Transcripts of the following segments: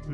और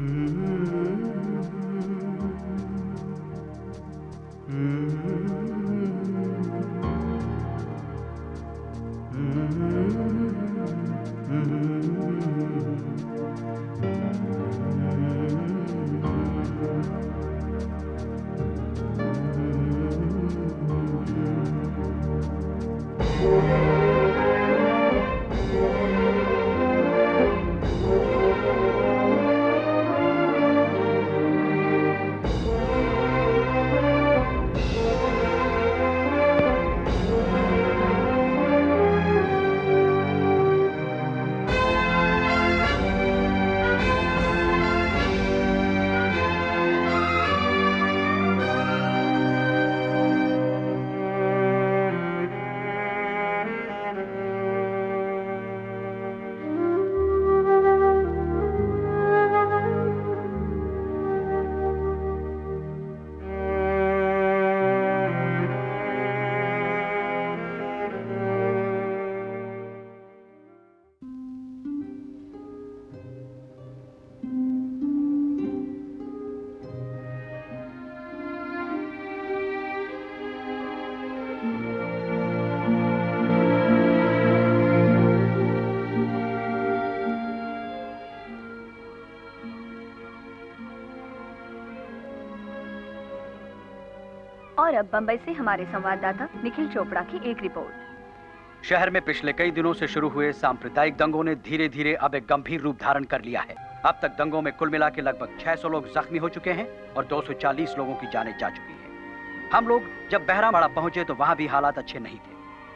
अब बंबई से हमारे संवाददाता निखिल चोपड़ा की एक रिपोर्ट। शहर में पिछले कई दिनों से शुरू हुए सांप्रदायिक दंगों ने धीरे धीरे अब एक गंभीर रूप धारण कर लिया है। अब तक दंगों में कुल मिला के लगभग 600 लोग जख्मी हो चुके हैं और 240 लोगों की जानें जा चुकी हैं। हम लोग जब बहरामाड़ा पहुंचे तो वहां भी हालात अच्छे नहीं थे।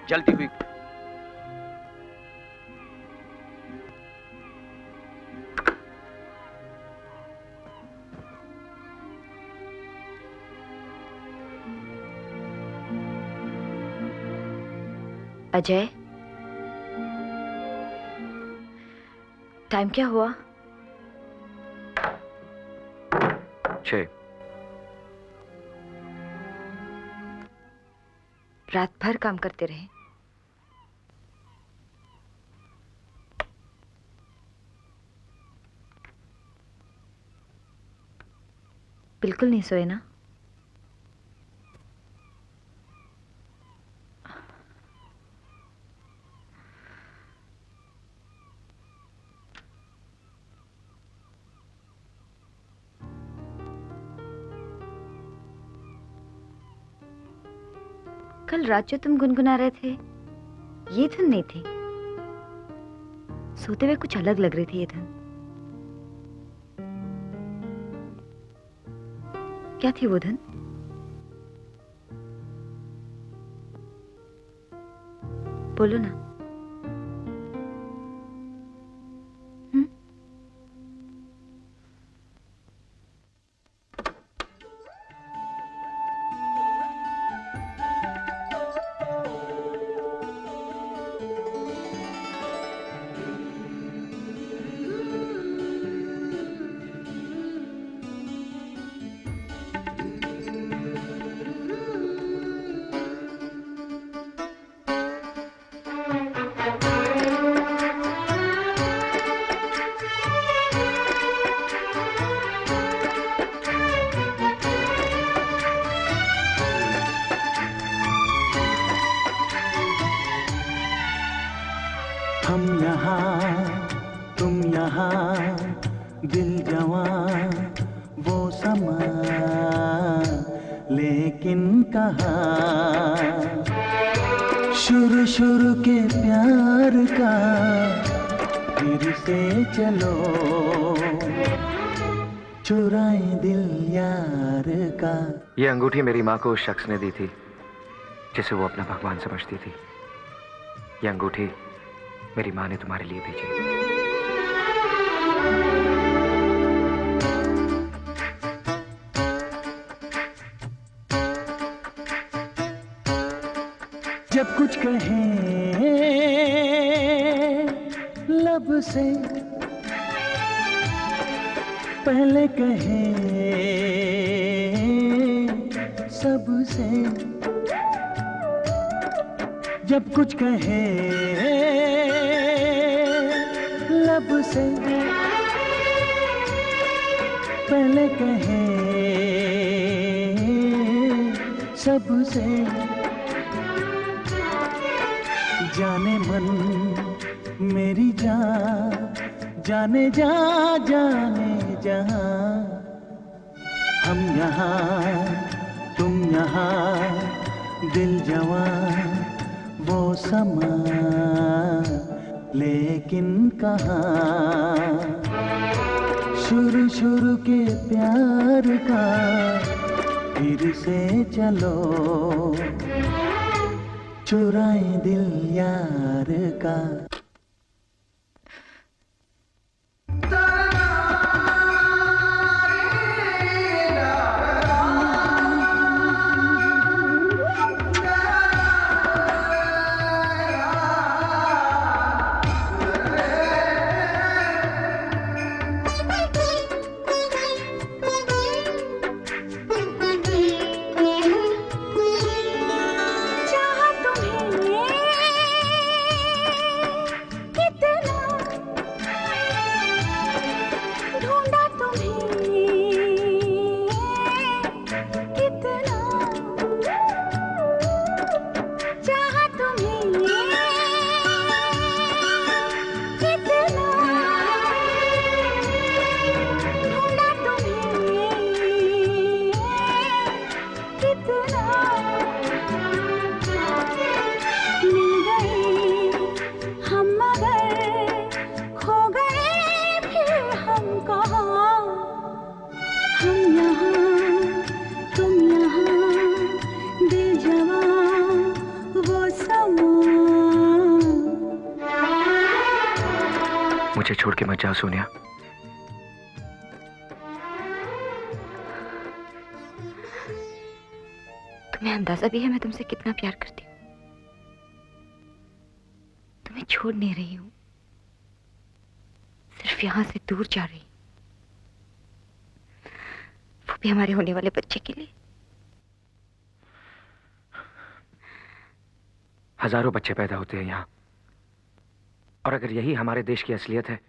जलती हुई अजय, टाइम क्या हुआ? 6। रात भर काम करते रहे। बिल्कुल नहीं सोए ना? कल रात जो तुम गुनगुना रहे थे ये धुन नहीं थी। सोते हुए कुछ अलग लग रही थी ये धुन। क्या थी वो धुन? बोलो ना। हम यहाँ तुम यहाँ, दिल जवां वो समा, लेकिन कहाँ शुरू शुरू के प्यार का फिर से चलो, चुराए दिल यार का। ये अंगूठी मेरी माँ को उस शख्स ने दी थी जिसे वो अपना भगवान समझती थी। ये अंगूठी मेरी माँ ने तुम्हारे लिए भेजी। जब कुछ कहे लब से पहले कहे सबसे, जब कुछ कहे लब से पहले कहे सबसे, जाने मन मेरी जान, जाने जा जाने जहां, हम यहाँ तुम यहाँ, दिल जवां वो समा, लेकिन कहाँ शुरू शुरू के प्यार का, फिर से चलो चुराए दिल यार का। मुझे छोड़ के मत जाओ सोनिया। तुम्हें अंदाजा भी है मैं तुमसे कितना प्यार करती हूँ। तुम्हें छोड़ नहीं रही हूँ, सिर्फ यहां से दूर जा रही हूँ, वो भी हमारे होने वाले बच्चे के लिए। हजारों बच्चे पैदा होते हैं यहाँ, और अगर यही हमारे देश की असलियत है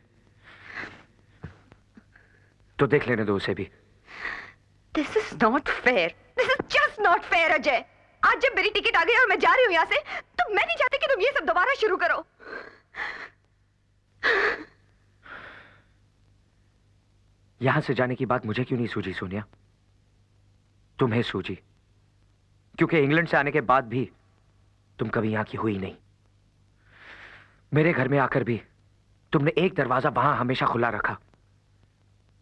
तो देख लेने दो उसे भी। This is not fair. This is just not fair, Ajay. आज जब मेरी टिकट आ गई और मैं जा रही हूँ यहाँ से, तो मैं नहीं चाहती कि तुम ये सब दोबारा शुरू करो। यहां से जाने की बात मुझे क्यों नहीं सूझी सोनिया? तुम्हें सूझी क्योंकि इंग्लैंड से आने के बाद भी तुम कभी यहां की हुई नहीं। मेरे घर में आकर भी तुमने एक दरवाजा वहां हमेशा खुला रखा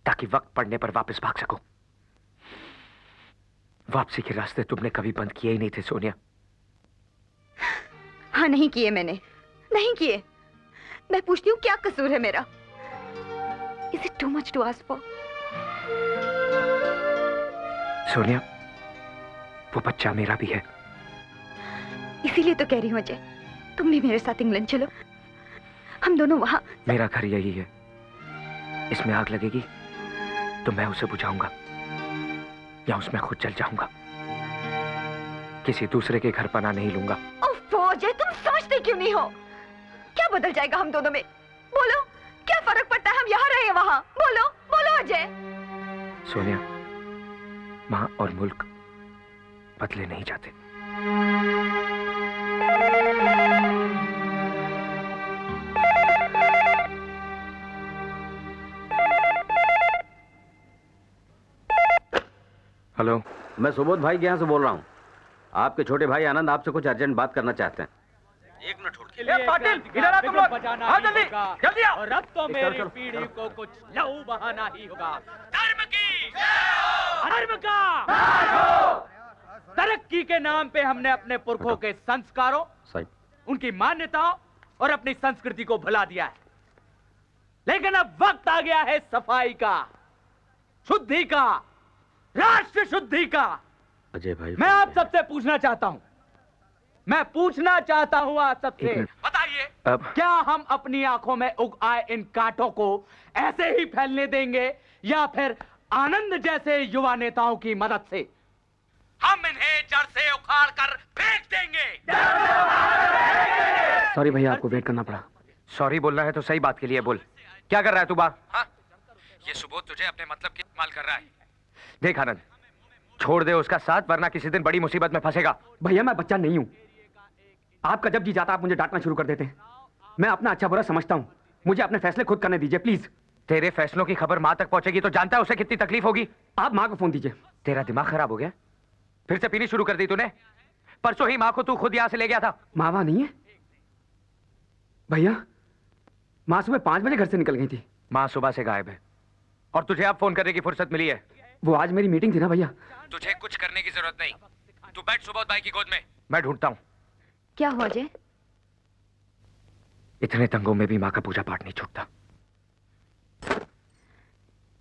ताकि वक्त पड़ने पर वापस भाग सको। वापसी के रास्ते तुमने कभी बंद किए ही नहीं थे सोनिया। हाँ, नहीं किए मैंने, नहीं किए। मैं पूछती हूँ क्या कसूर है मेरा? Is it too much to ask for? Sonia, वो बच्चा मेरा भी है। इसीलिए तो कह रही हूँ अजय, तुम भी मेरे साथ इंग्लैंड चलो, हम दोनों वहां। मेरा घर यही है, इसमें आग लगेगी तो मैं उसे बुझाऊंगा या उसमें खुद जल जाऊंगा। किसी दूसरे के घर पनाह नहीं लूंगा। अजय, तुम समझते क्यों नहीं हो? क्या बदल जाएगा हम दोनों में? बोलो, क्या फर्क पड़ता है हम यहाँ रहे वहां? बोलो बोलो अजय। सोनिया, माँ और मुल्क बदले नहीं जाते। हेलो, मैं सुबोध भाई के यहाँ से बोल रहा हूँ। आपके छोटे भाई आनंद आपसे कुछ अर्जेंट बात करना चाहते हैं। एक मिनट होल्ड कीजिए। पाटिल, इधर आ तुम लोग। आओ जल्दी, जल्दी आओ। और अब तो मेरी पीढ़ी को कुछ लहू बहाना ही होगा। धर्म की, धर्म का, तरक्की के नाम पे हमने अपने पुरखों के संस्कारों, उनकी मान्यताओं और अपनी संस्कृति को भुला दिया है। लेकिन अब वक्त आ गया है सफाई का, शुद्धि का, राष्ट्र शुद्धि का। अजय भाई, मैं आप सबसे पूछना चाहता हूं, आप सबसे, बताइए क्या हम अपनी आंखों में उग आए इन कांटों को ऐसे ही फैलने देंगे या फिर आनंद जैसे युवा नेताओं की मदद से हम इन्हें जड़ से उखाड़ कर फेंक देंगे? सॉरी भैया, आपको वेट करना पड़ा। सॉरी बोलना है तो सही बात के लिए बोल। क्या कर रहा है तू बाहर? ये सुबोध तुझे अपने मतलब की इस्तेमाल कर रहा है। देख आनंद, छोड़ दे उसका साथ, वरना किसी दिन बड़ी मुसीबत में फंसेगा। भैया मैं बच्चा नहीं हूँ। आपका जब जी जाता आप मुझे डांटना शुरू कर देते हैं। मैं अपना अच्छा बुरा समझता हूँ, मुझे अपने फैसले खुद करने दीजिए प्लीज। तेरे फैसलों की खबर माँ तक पहुंचेगी तो जानता है उसे कितनी तकलीफ होगी। आप माँ को फोन दीजिए। तेरा दिमाग खराब हो गया? फिर से पीनी शुरू कर दी तूने? परसों ही माँ को तू खुद यहाँ से ले गया था। माँ वहाँ नहीं है भैया। माँ सुबह 5 बजे घर से निकल गई थी। माँ सुबह से गायब है और तुझे अब फोन करने की फुर्सत मिली है। वो आज मेरी मीटिंग थी ना भैया। तुझे कुछ करने की जरूरत नहीं, तू बैठ सुबोध भाई की गोद में, मैं ढूंढता हूँ। क्या हुआ अजय? इतने तंगों में भी माँ का पूजा पाठ नहीं छूटता।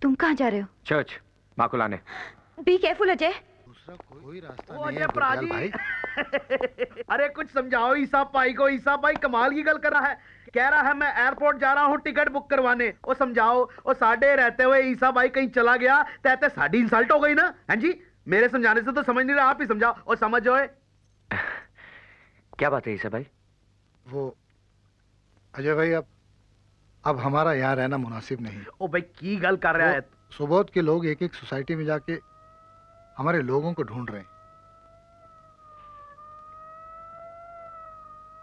तुम कहाँ जा रहे हो? चर्च, माँ को लाने। Be careful Ajay. कोई रास्ता नहीं है गुरजाल भाई। अरे कुछ समझाओ ईसा भाई को। ईसा भाई कमाल की गल कर रहा है, कह रहा है मैं एयरपोर्ट जा रहा हूँ टिकट बुक करवाने। वो समझाओ, वो साढ़े रहते हुए ईसा भाई कहीं चला गया तो साड़ी इंसल्ट हो गई ना। हैं जी, मेरे समझाने से तो समझ नहीं रहा, आप ही समझाओ। और समझो क्या बात है ईसा भाई? वो अजय भाई अब हमारा यहाँ रहना मुनासिब नहीं। ओ भाई की गल कर रहा है। सुबोध के लोग एक एक सोसाइटी में जाके हमारे लोगों को ढूंढ रहे हैं।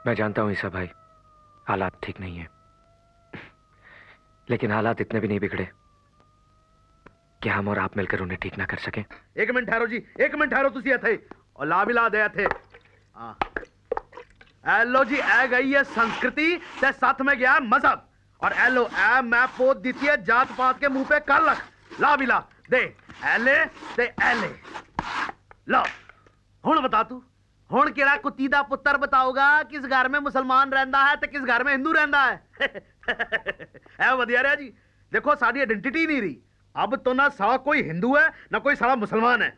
मैं जानता हूं ईसा भाई, हालात ठीक नहीं है, लेकिन हालात इतने भी नहीं बिगड़े कि हम और आप मिलकर उन्हें ठीक ना कर सकें। एक मिनट ठहरो जी, एक मिनट ठहरो। तुसी थे और ला भी ला दे थे। एलो जी, ए गई है संस्कृति ते साथ में गया मजहब। और एलो ए मैं पोत दी है जात पात के मुंह पे कर लख। ला भी ला दे एले ते एले। लो हुण बता तू, हुण केड़ा कुत्ती दा पुत्तर बताओगा किस घर में मुसलमान रहंदा है ते किस घर में हिंदू रहंदा है? ऐ वधिया रहा जी। देखो साडी आइडेंटिटी नहीं रही। अब तो ना साला कोई हिंदू है ना कोई साला मुसलमान है।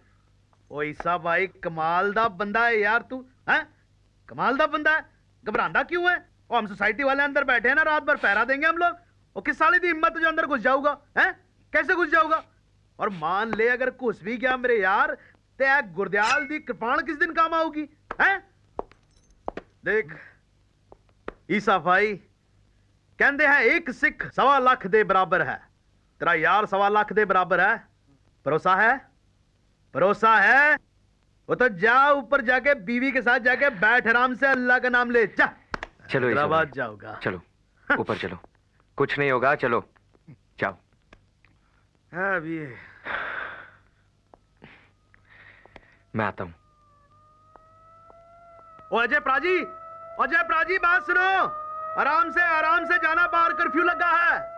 ओ ईसा भाई कमाल दा बंदा है यार तू। हैं कमाल दा बंदा है, घबरांदा क्यों है? और हम सोसाइटी वाले अंदर बैठे हैं ना, रात भर पहरा देंगे हम लोग। और किस साले दी हिम्मत जो अंदर घुस जाऊगा? हैं कैसे घुस जाऊगा? और मान ले अगर घुस भी गया मेरे यार, ते गुरदयाल दी कृपाण किस दिन काम आऊगी? हैं देख ईसा भाई कहते हैं एक सिख 1.25 लाख दे बराबर है। तेरा यार 1.25 लाख दे बराबर है। भरोसा है? भरोसा है? वो तो जा ऊपर जाके बीवी के साथ जाके बैठ आराम से, अल्लाह का नाम ले। जा चलो हैदराबाद जाओगा। चलो ऊपर चलो, कुछ नहीं होगा, चलो जाओ। अभी मैं आता हूं। ओ अजय प्राजी, अजय प्राजी बात सुनो। आराम से जाना, बाहर कर्फ्यू लगा है।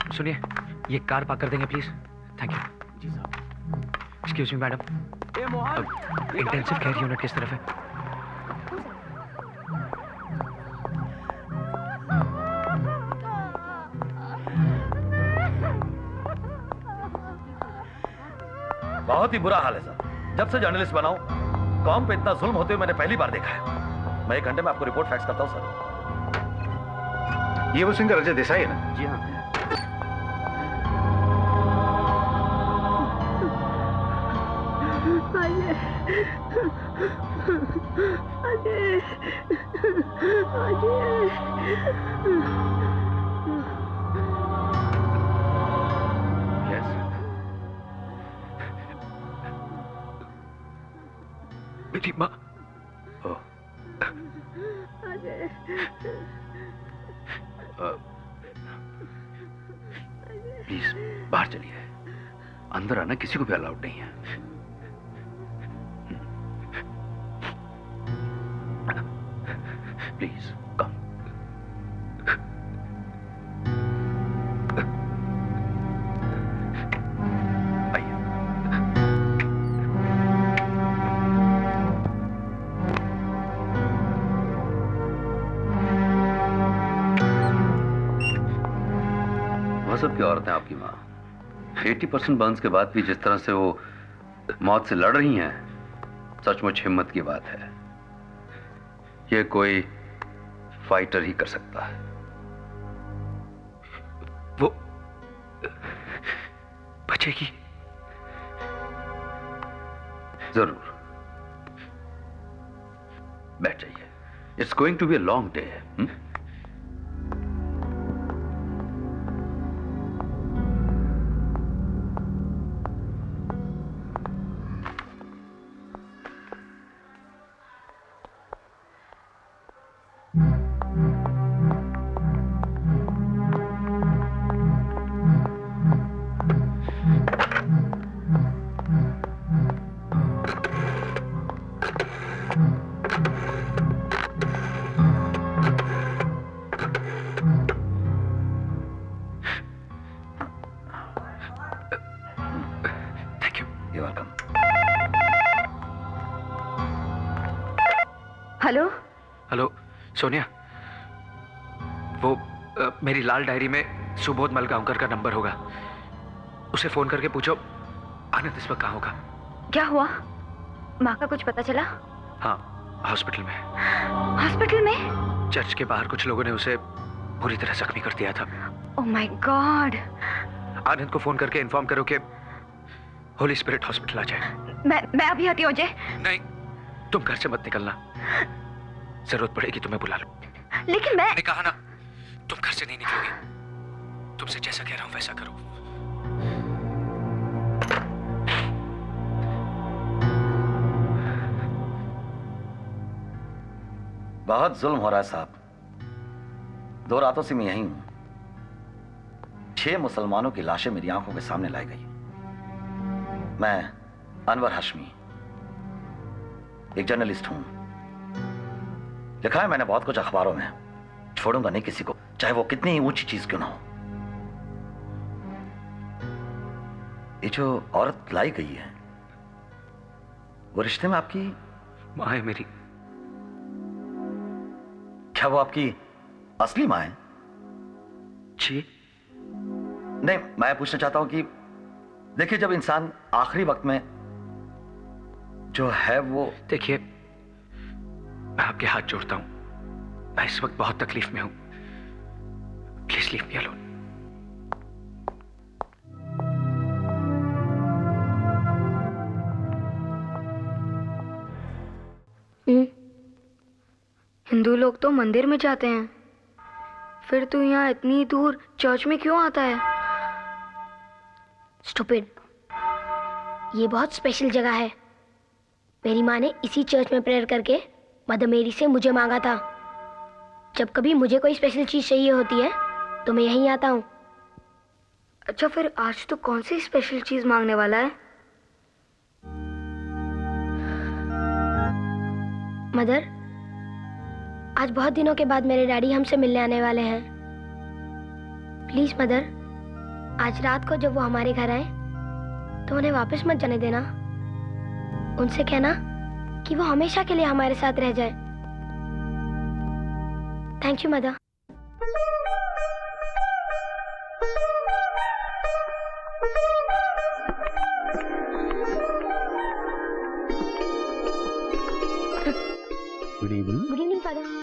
सुनिए, ये कार पार्क कर देंगे प्लीज? Thank you. जी साहब। Excuse me madam, intensive care unit किस तरफ है? बहुत ही बुरा हाल है सर। जब से जर्नलिस्ट बना हूं, कौम पे इतना जुल्म होते हुए मैंने पहली बार देखा है। मैं 1 घंटे में आपको रिपोर्ट फैक्स करता हूं सर। ये वो सिंगर अजय देसाई है ना? जी हाँ। मेरी माँ। प्लीज बाहर चलिए, अंदर आना किसी को भी अलाउड नहीं है। Please come. गजब की औरत है आपकी माँ। 80% बर्न्स के बाद भी जिस तरह से वो मौत से लड़ रही हैं, सचमुच हिम्मत की बात है। ये कोई फाइटर ही कर सकता है। वो बचेगी जरूर। बैठ जाइए। It's going to be a long day. Hello hello Sonia, वो मेरी लाल डायरी में सुबोध मलगांवकर का नंबर होगा, उसे फोन करके पूछो आनंद इस वक्त कहाँ होगा। क्या हुआ? माँ का कुछ पता चला? हाँ, हॉस्पिटल में। हॉस्पिटल में? चर्च के बाहर कुछ लोगों ने उसे पूरी तरह जख्मी कर दिया था। Oh my God. आनंद को फोन करके इन्फॉर्म करो कि होली स्पिरिट हॉस्पिटल आ जाए। मैं अभी आती हूँ अजय। नहीं, तुम घर से मत निकलना, जरूरत पड़ेगी तुम्हें बुला लो। लेकिन मैंने कहा ना, तुम घर से नहीं निकलोगी। तुमसे जैसा कह रहा हूं वैसा करो। बहुत जुल्म हो रहा है साहब। 2 रातों से मैं यहीं हूं। 6 मुसलमानों की लाशें मेरी आंखों के सामने लाई गई। मैं अनवर हाशमी, एक जर्नलिस्ट हूं। लिखा है मैंने बहुत कुछ अखबारों में। छोड़ूंगा नहीं किसी को, चाहे वो कितनी ही ऊंची चीज क्यों ना हो। ये जो औरत लाई गई है, वो रिश्ते में आपकी माँ है मेरी। क्या वो आपकी असली माँ है? जी नहीं, मैं पूछना चाहता हूं कि देखिए, जब इंसान आखिरी वक्त में जो है वो। देखिए, मैं आपके हाथ जोड़ता हूं, मैं इस वक्त बहुत तकलीफ में हूं। Please leave me alone. Hindu लोग तो मंदिर में जाते हैं, फिर तू यहाँ इतनी दूर चर्च में क्यों आता है? स्टूपिड, ये बहुत स्पेशल जगह है। मेरी माँ ने इसी चर्च में प्रेयर करके मदर मेरी से मुझे मांगा था। जब कभी मुझे कोई स्पेशल चीज चाहिए होती है तो मैं यहीं आता हूँ। अच्छा, फिर आज तो कौन सी स्पेशल चीज मांगने वाला है? मदर, आज बहुत दिनों के बाद मेरे डैडी हमसे मिलने आने वाले हैं। प्लीज मदर, आज रात को जब वो हमारे घर आए तो उन्हें वापस मत जाने देना। उनसे कहना कि वो हमेशा के लिए हमारे साथ रह जाए। Thank you mother. Good evening. Good evening father.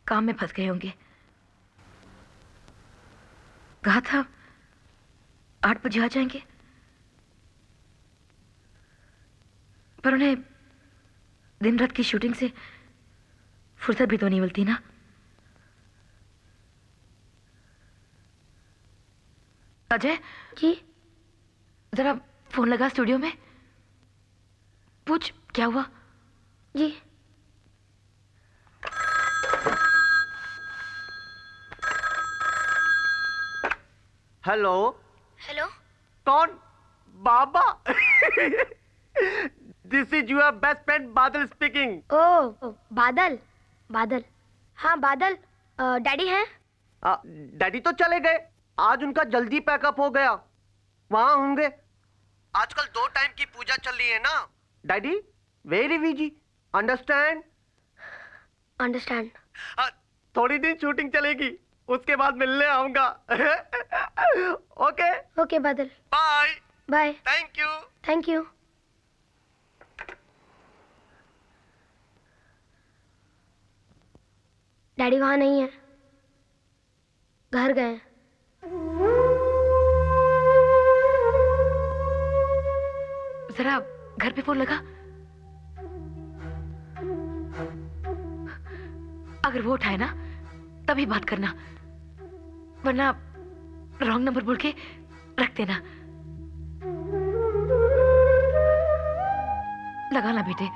काम में फंस गए होंगे। कहा था 8 बजे आ जाएंगे, पर उन्हें दिन रात की शूटिंग से फुर्सत भी तो नहीं मिलती ना। अजय जी, जरा फोन लगा स्टूडियो में, पूछ क्या हुआ। जी। हेलो। हेलो। कौन? बाबा। This is your best friend Badal speaking. ओ बादल, बादल। हाँ बादल, डैडी हैं? डैडी तो चले गए, आज उनका जल्दी पैकअप हो गया, वहां होंगे। आजकल 2 टाइम की पूजा चल रही है ना। Daddy very busy, understand? Understand. थोड़ी दिन शूटिंग चलेगी, उसके बाद मिलने आऊंगा। Okay okay Badal, bye bye. Thank you. Thank you. Daddy वहां नहीं है, घर गए। जरा घर पे फोन लगा, अगर वो उठाए ना तभी बात करना, वरना रॉन्ग नंबर बोल के रख देना। लगाना बेटे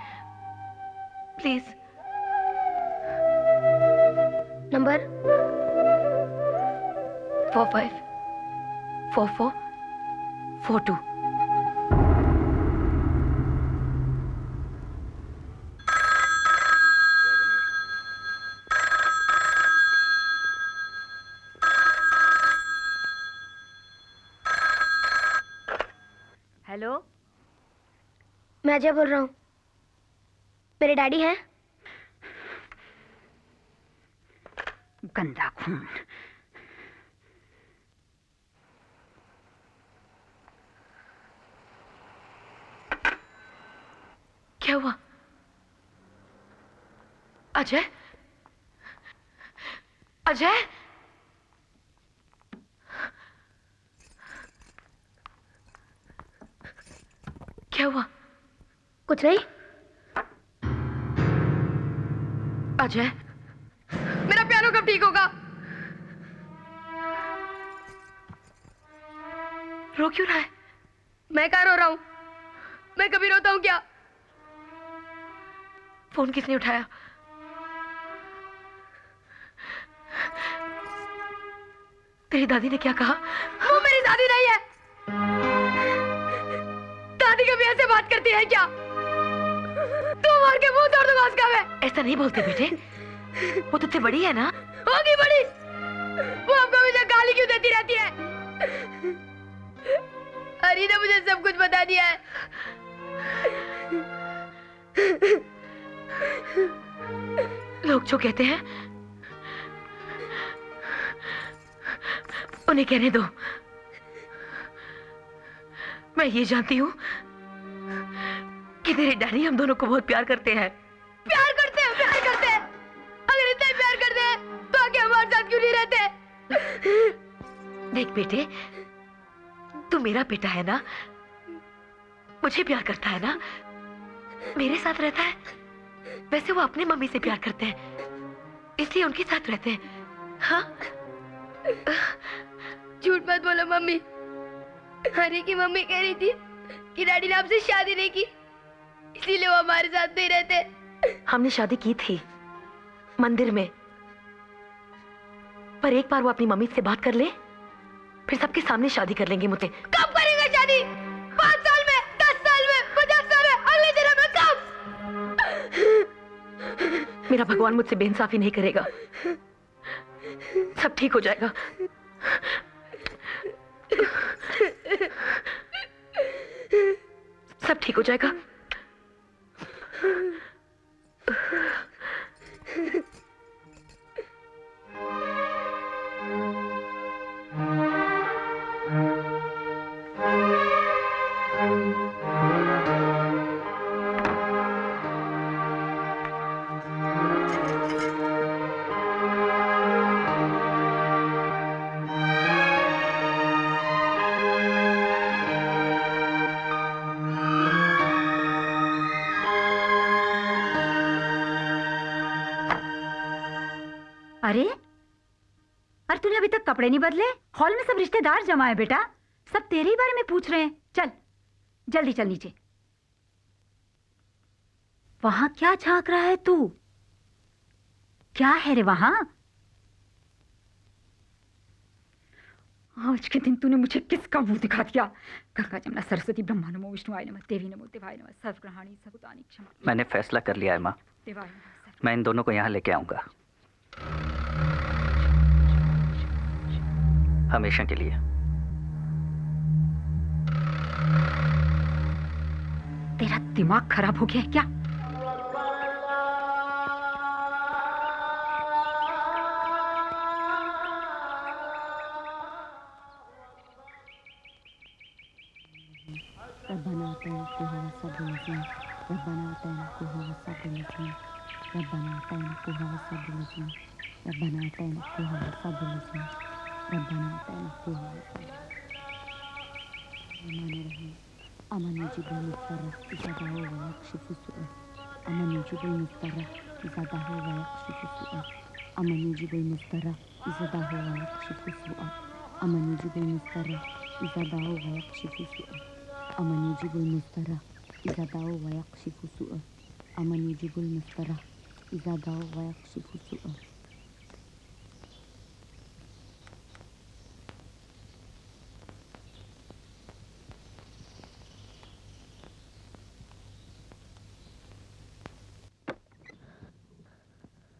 प्लीज। नंबर 454442। हेलो, मैं अजय बोल रहा हूँ। मेरे डैडी हैं? गंदा खून। क्या हुआ? अजय, अजय, क्या हुआ? कुछ नहीं। अजय, मेरा पियानो कब ठीक होगा? रो क्यों रहा है? मैं कहाँ रो रहा हूँ? मैं कभी रोता हूँ क्या? फोन किसने उठाया? तेरी दादी ने क्या कहा? वो मेरी दादी नहीं है। दादी कभी ऐसे बात करती है क्या? तू मार के मुंह तोड़ दूंगा उसका मैं। ऐसा नहीं बोलते बेटे, वो तुझसे बड़ी है ना। होगी बड़ी, वो हमको मुझे गाली क्यों देती रहती है? हरी ने मुझे सब कुछ बता दिया है। लोग जो कहते हैं उन्हें कहने दो। मैं ये जानती हूँ कि तेरे डैडी हम दोनों को बहुत प्यार करते हैं। प्यार करते हैं, प्यार करते हैं। अगर इतना प्यार करते हैं तो आगे हमारे साथ क्यों नहीं रहते? देख बेटे, तू मेरा बेटा है ना, मुझे प्यार करता है ना, मेरे साथ रहता है। वैसे वो अपनी मम्मी से प्यार करते हैं, इसलिए उनके साथ रहते हैं। हाँ? झूठ मत बोलो मम्मी। हरी की मम्मी कह रही थी कि डैडी ने आपसे शादी नहीं की, इसीलिए वो हमारे साथ नहीं रहते। हमने शादी की थी मंदिर में, पर एक बार वो अपनी मम्मी से बात कर ले, फिर सबके सामने शादी कर लेंगे मुझे। कब करेंगे शादी? 5 साल में, 10 साल में, 50 साल में, अगले जन्म में कब? मेरा भगवान मुझसे बेइंसाफी नहीं करेगा, सब ठीक हो जाएगा। सब ठीक हो जाएगा। अरे तूने अभी तक कपड़े नहीं बदले? हॉल में सब रिश्तेदार जमा है बेटा, सब तेरे ही बारे में पूछ रहे हैं। चल जल्दी चल नीचे। वहां क्या झांक रहा है तू? क्या है रे वहां? आज के दिन तूने मुझे किसका मुंह दिखा दिया? गंगा जमुना सरस्वती ब्रह्मा नमो विष्णुवाय नमः देवी नमो देवाय नमः सर्वग्रहाणी सकुतानी क्षमा। मैंने फैसला कर लिया है माँ, मैं इन दोनों को यहाँ लेके आऊंगा हमेशा के लिए। तेरा दिमाग खराब हो गया है क्या?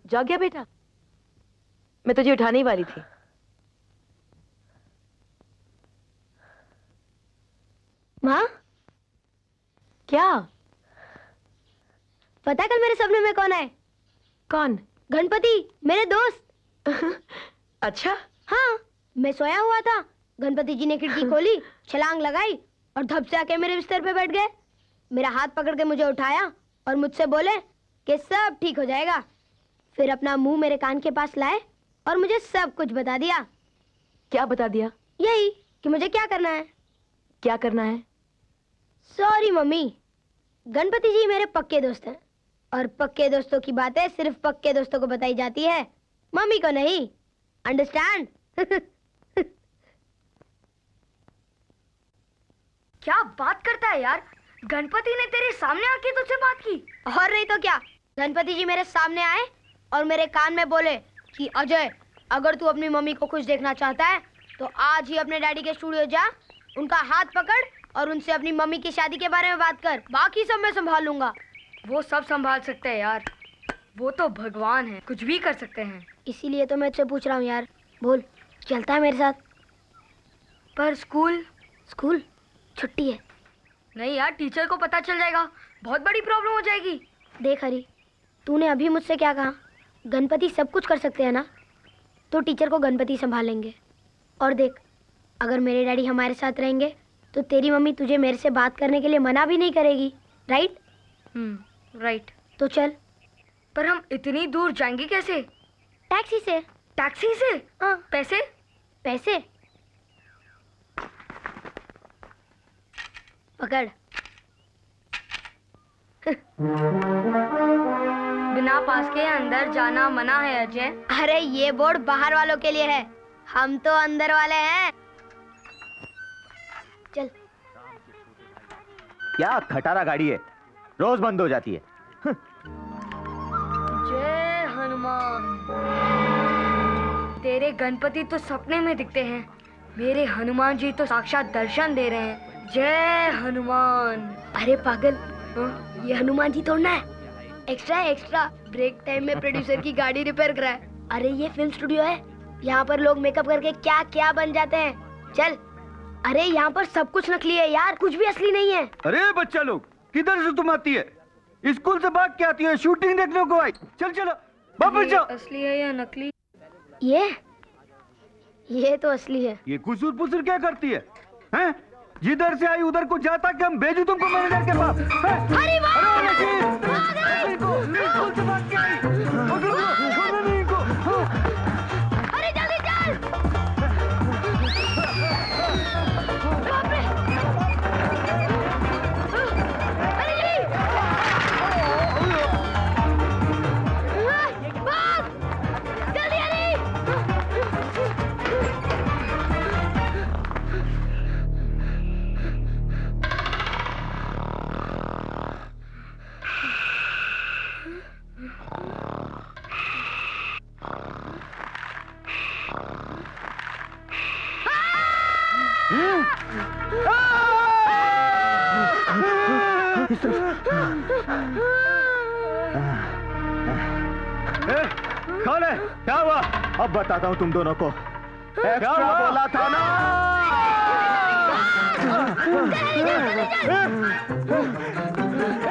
जाग गया बेटा? मैं तुझे उठाने ही वाली थी। माँ, क्या? पता है कल मेरे सपने में कौन आए? कौन? गणपति, मेरे दोस्त। अच्छा? हाँ, मैं सोया हुआ था, गणपति जी ने खिड़की खोली, छलांग लगाई और धप से आके मेरे बिस्तर पे बैठ गए। मेरा हाथ पकड़ के मुझे उठाया और मुझसे बोले कि सब ठीक हो जाएगा। फिर अपना मुंह मेरे कान के पास लाए और मुझे सब कुछ बता दिया। क्या बता दिया? यही कि मुझे क्या करना है। क्या करना है? सॉरी मम्मी, गणपति जी मेरे पक्के दोस्त हैं और पक्के दोस्तों की बातें सिर्फ पक्के दोस्तों को बताई जाती है, मम्मी को नहीं। अंडरस्टैंड? क्या बात करता है यार, गणपति ने तेरे सामने आके तुझसे बात की? और नहीं तो क्या, गणपति जी मेरे सामने आए और मेरे कान में बोले कि अजय, अगर तू अपनी मम्मी को खुश देखना चाहता है तो आज ही अपने डैडी के स्टूडियो जा, उनका हाथ पकड़ और उनसे अपनी मम्मी की शादी के बारे में बात कर, बाकी सब मैं संभाल लूंगा। वो सब संभाल सकते हैं यार, वो तो भगवान है, कुछ भी कर सकते हैं। इसीलिए तो मैं तुझसे पूछ रहा हूँ यार, बोल चलता है मेरे साथ? पर स्कूल छुट्टी है। नहीं यार, टीचर को पता चल जाएगा, बहुत बड़ी प्रॉब्लम हो जाएगी। देख हरी, तूने अभी मुझसे क्या कहा गणपति सब कुछ कर सकते हैं ना, तो टीचर को गणपति संभालेंगे। और देख, अगर मेरे डैडी हमारे साथ रहेंगे तो तेरी मम्मी तुझे मेरे से बात करने के लिए मना भी नहीं करेगी, राइट? राइट। तो चल। पर हम इतनी दूर जाएंगे कैसे? टैक्सी से। टैक्सी से? हाँ। पैसे? पैसे पकड़। बिना पास के अंदर जाना मना है अजय। अरे ये बोर्ड बाहर वालों के लिए है, हम तो अंदर वाले हैं। चल। क्या खटारा गाड़ी है, रोज बंद हो जाती है। जय हनुमान। तेरे गणपति तो सपने में दिखते हैं, मेरे हनुमान जी तो साक्षात दर्शन दे रहे हैं। जय हनुमान। अरे पागल, ये हनुमान जी थोड़ा है, एक्स्ट्रा ब्रेक टाइम में प्रोड्यूसर की गाड़ी रिपेयर करा है। अरे ये फिल्म स्टूडियो है, यहाँ पर लोग मेकअप करके क्या क्या बन जाते हैं। चल। अरे यहाँ पर सब कुछ नकली है यार, कुछ भी असली नहीं है। अरे बच्चा लोग, किधर से तुम आती है? स्कूल से भाग के आती है, शूटिंग देखने को आई। चल चलो वापस जाओ। असली है या नकली? ये तो असली है। ये कुसूर पुसूर क्या करती है, हैं? जिधर से आई उधर को जाता कि हम भेजू तुमको मैनेजर के पास। अरे अरे जल्दी चल। कौन है? क्या हुआ? अब बताता हूँ तुम दोनों को। एक्स्ट्रा बोला था ना।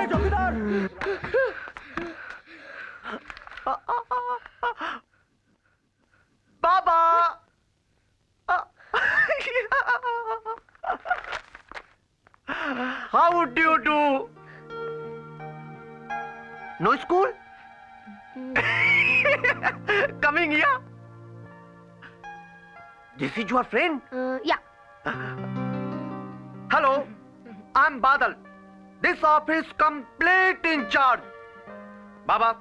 चौकीदार। बाबा। How do you do? No school? Coming here? This is your friend? Yeah. Hello, I'm Badal. This office complete in charge. बाबा,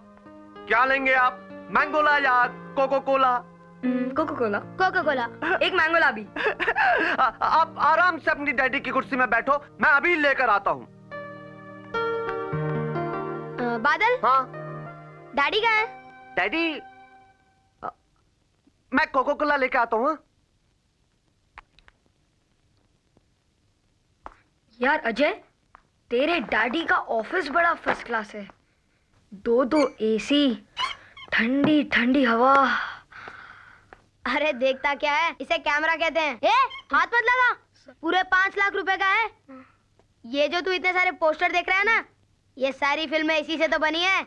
क्या लेंगे आप? मैंगोला या Coca Cola? Coca Cola. Coca Cola. एक मैंगोला भी। आप आराम से अपनी डैडी की कुर्सी में बैठो, मैं अभी लेकर आता हूँ। बादल। हाँ। डैडी कहाँ है? डैडी, मैं कोको कोला लेकर आता हूँ। यार अजय, तेरे डैडी का ऑफिस बड़ा फर्स्ट क्लास है। 2 एसी, ठंडी ठंडी हवा। अरे देखता क्या है, इसे कैमरा कहते हैं। हाथ मत लगा, पूरे 5 लाख रुपए का है। ये जो तू इतने सारे पोस्टर देख रहा है ना, ये सारी फिल्में इसी से तो बनी है।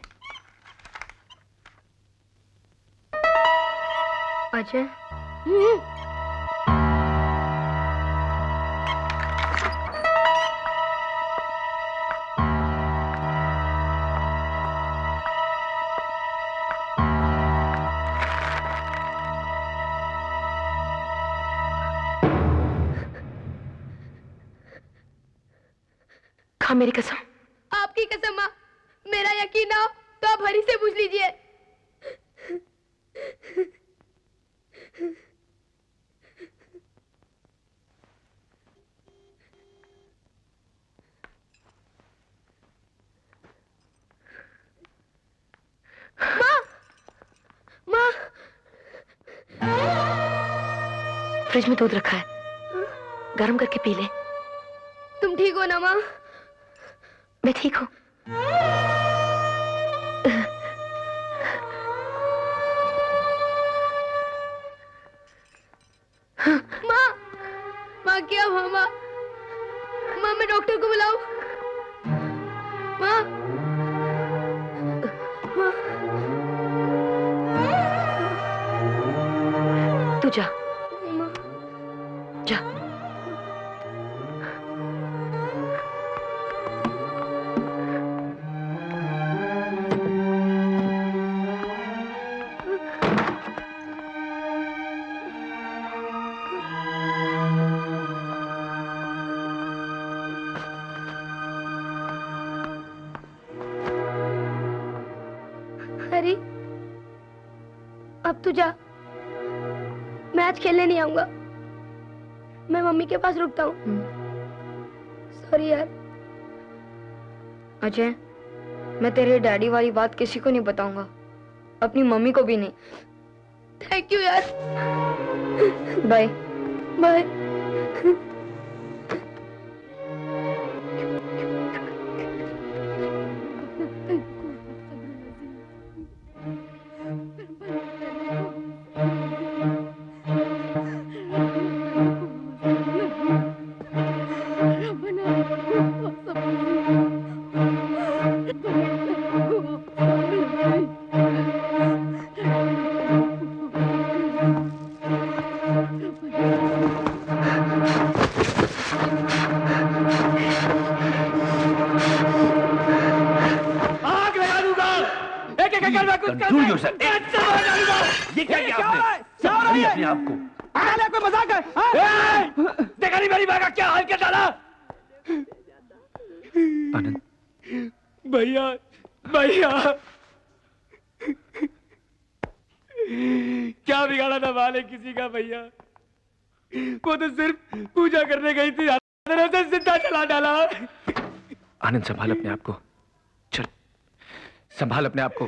अजय। खा मेरी कसम। आपकी कसम माँ, मेरा यकीन ना हो तो आप हरी से पूछ लीजिए। माँ, फ्रिज में दूध रखा है, गर्म करके पी ले। तुम ठीक हो ना माँ? मैं ठीक हूँ। माँ क्या हुआ माँ? माँ मैं डॉक्टर को बुलाऊं? माँ हैरी, अब तू जा। मैं आज खेलने नहीं आऊंगा। मैं मम्मी के पास रुकता हूँ। सॉरी यार। अजय, मैं तेरे डैडी वाली बात किसी को नहीं बताऊंगा, अपनी मम्मी को भी नहीं। थैंक यू यार। Bye bye. Control yourself. ये क्या किया आपने? संभालिए अपने आप को। कोई मजाक है? देखा नहीं मेरी माँ का क्या हाल कर डाला? आनंद, भैया भैया, क्या बिगाड़ा था वाले किसी का भैया? वो तो सिर्फ पूजा करने गई थी, से जिंदा चला डाला। आनंद संभाल अपने आप को। चल संभाल अपने आप को।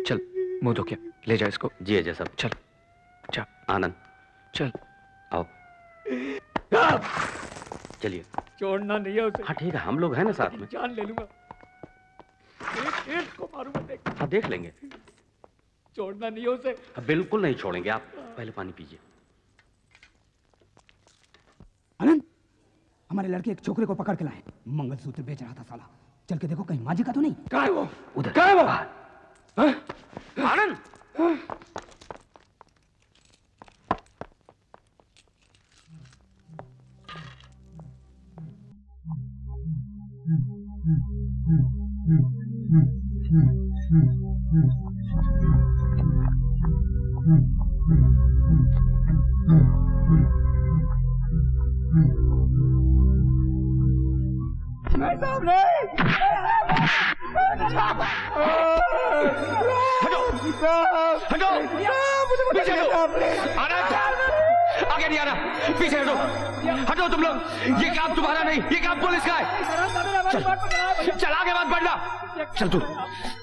चल मुंह धो के ले जा इसको। जी अजय साहब। चल जा आनंद, चल आओ चलिए। छोड़ना नहीं है उसे। हाँ ठीक है, हम लोग हैं ना साथ में। जान ले लूंगा, एक को मारूंगा। देख हाँ देख लेंगे। छोड़ना नहीं है उसे। बिल्कुल नहीं छोड़ेंगे। आप पहले पानी पीजिए। आनंद, हमारे लड़के एक छोकरे को पकड़ के लाए, मंगलसूत्र बेच रहा था साला। चल के देखो कहीं माजी का तो नहीं। कहाँ है वो? उधर। कहाँ है वो? आनंद, सामने हटो, पीछे हटो। आनंद, आगे नहीं आना, पीछे हटो। हटो तुम लोग, ये काम तुम्हारा नहीं, ये काम पुलिस का है। चल चल आगे मत बढ़ना। चल तू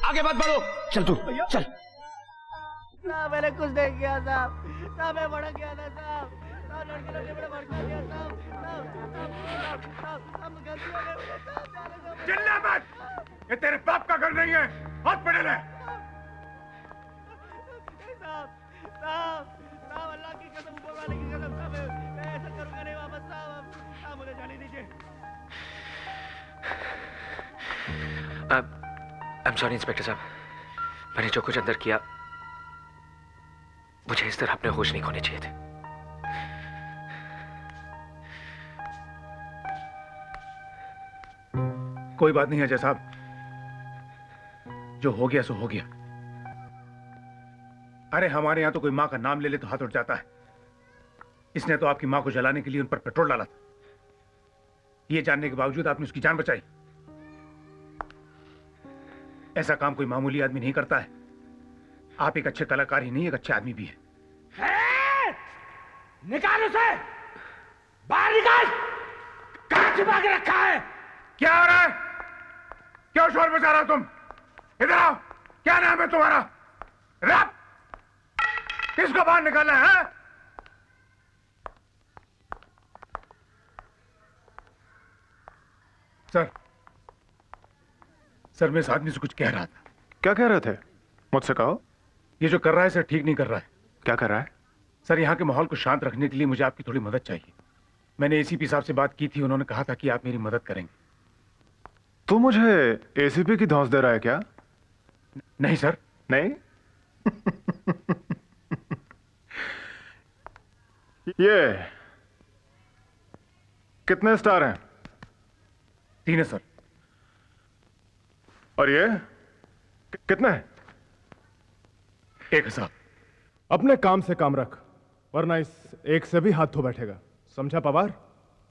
आगे मत बढ़ो। चल तू चल। साहब मैंने कुछ नहीं किया साहब। साहब मैं भड़क गया था साहब। साहब लड़के लड़के मैंने भड़का दिया साहब। चिल्ला मत, ये तेरे बाप का घर नहीं है। हाथ पड़े ले। साहब साहब साहब, अल्लाह की कसम, ऊपर वाले की कसम साहब, मैं ऐसा करूंगा नहीं वापस साहब। साहब मुझे जाने दीजिए। आई एम सॉरी इंस्पेक्टर साहब, मैंने जो कुछ अंदर किया, मुझे इस तरह अपने होश नहीं खोने चाहिए थे। कोई बात नहीं है अजय साहब, जो हो गया सो हो गया। अरे हमारे यहां तो कोई मां का नाम ले ले तो हाथ उठ जाता है। इसने तो आपकी मां को जलाने के लिए उन पर पेट्रोल डाला था। ये जानने के बावजूद आपने उसकी जान बचाई। ऐसा काम कोई मामूली आदमी नहीं करता है। आप एक अच्छे कलाकार ही नहीं, एक अच्छे आदमी भी है। निकाल उसे, बाहर निकाल। कहां छिपा के रखा है? क्या हो रहा है? क्यों शोर मचा रहा हो तुम? इधर आओ। क्या नाम है तुम्हारा? रब, किसको बाहर निकालना है? सर मैं इस आदमी से कुछ कह रहा था। क्या कह रहे थे? मुझसे कहो। ये जो कर रहा है सर ठीक नहीं कर रहा है। क्या कर रहा है? सर यहाँ के माहौल को शांत रखने के लिए मुझे आपकी थोड़ी मदद चाहिए। मैंने एसीपी साहब से बात की थी, उन्होंने कहा था कि आप मेरी मदद करेंगे। तू मुझे एसीपी की धौंस दे रहा है क्या? नहीं सर। नहीं? ये कितने स्टार हैं? 3 है सर। और ये कितने हैं? 1 है साहब। अपने काम से काम रख, वरना इस एक से भी हाथ धो बैठेगा। समझा पवार?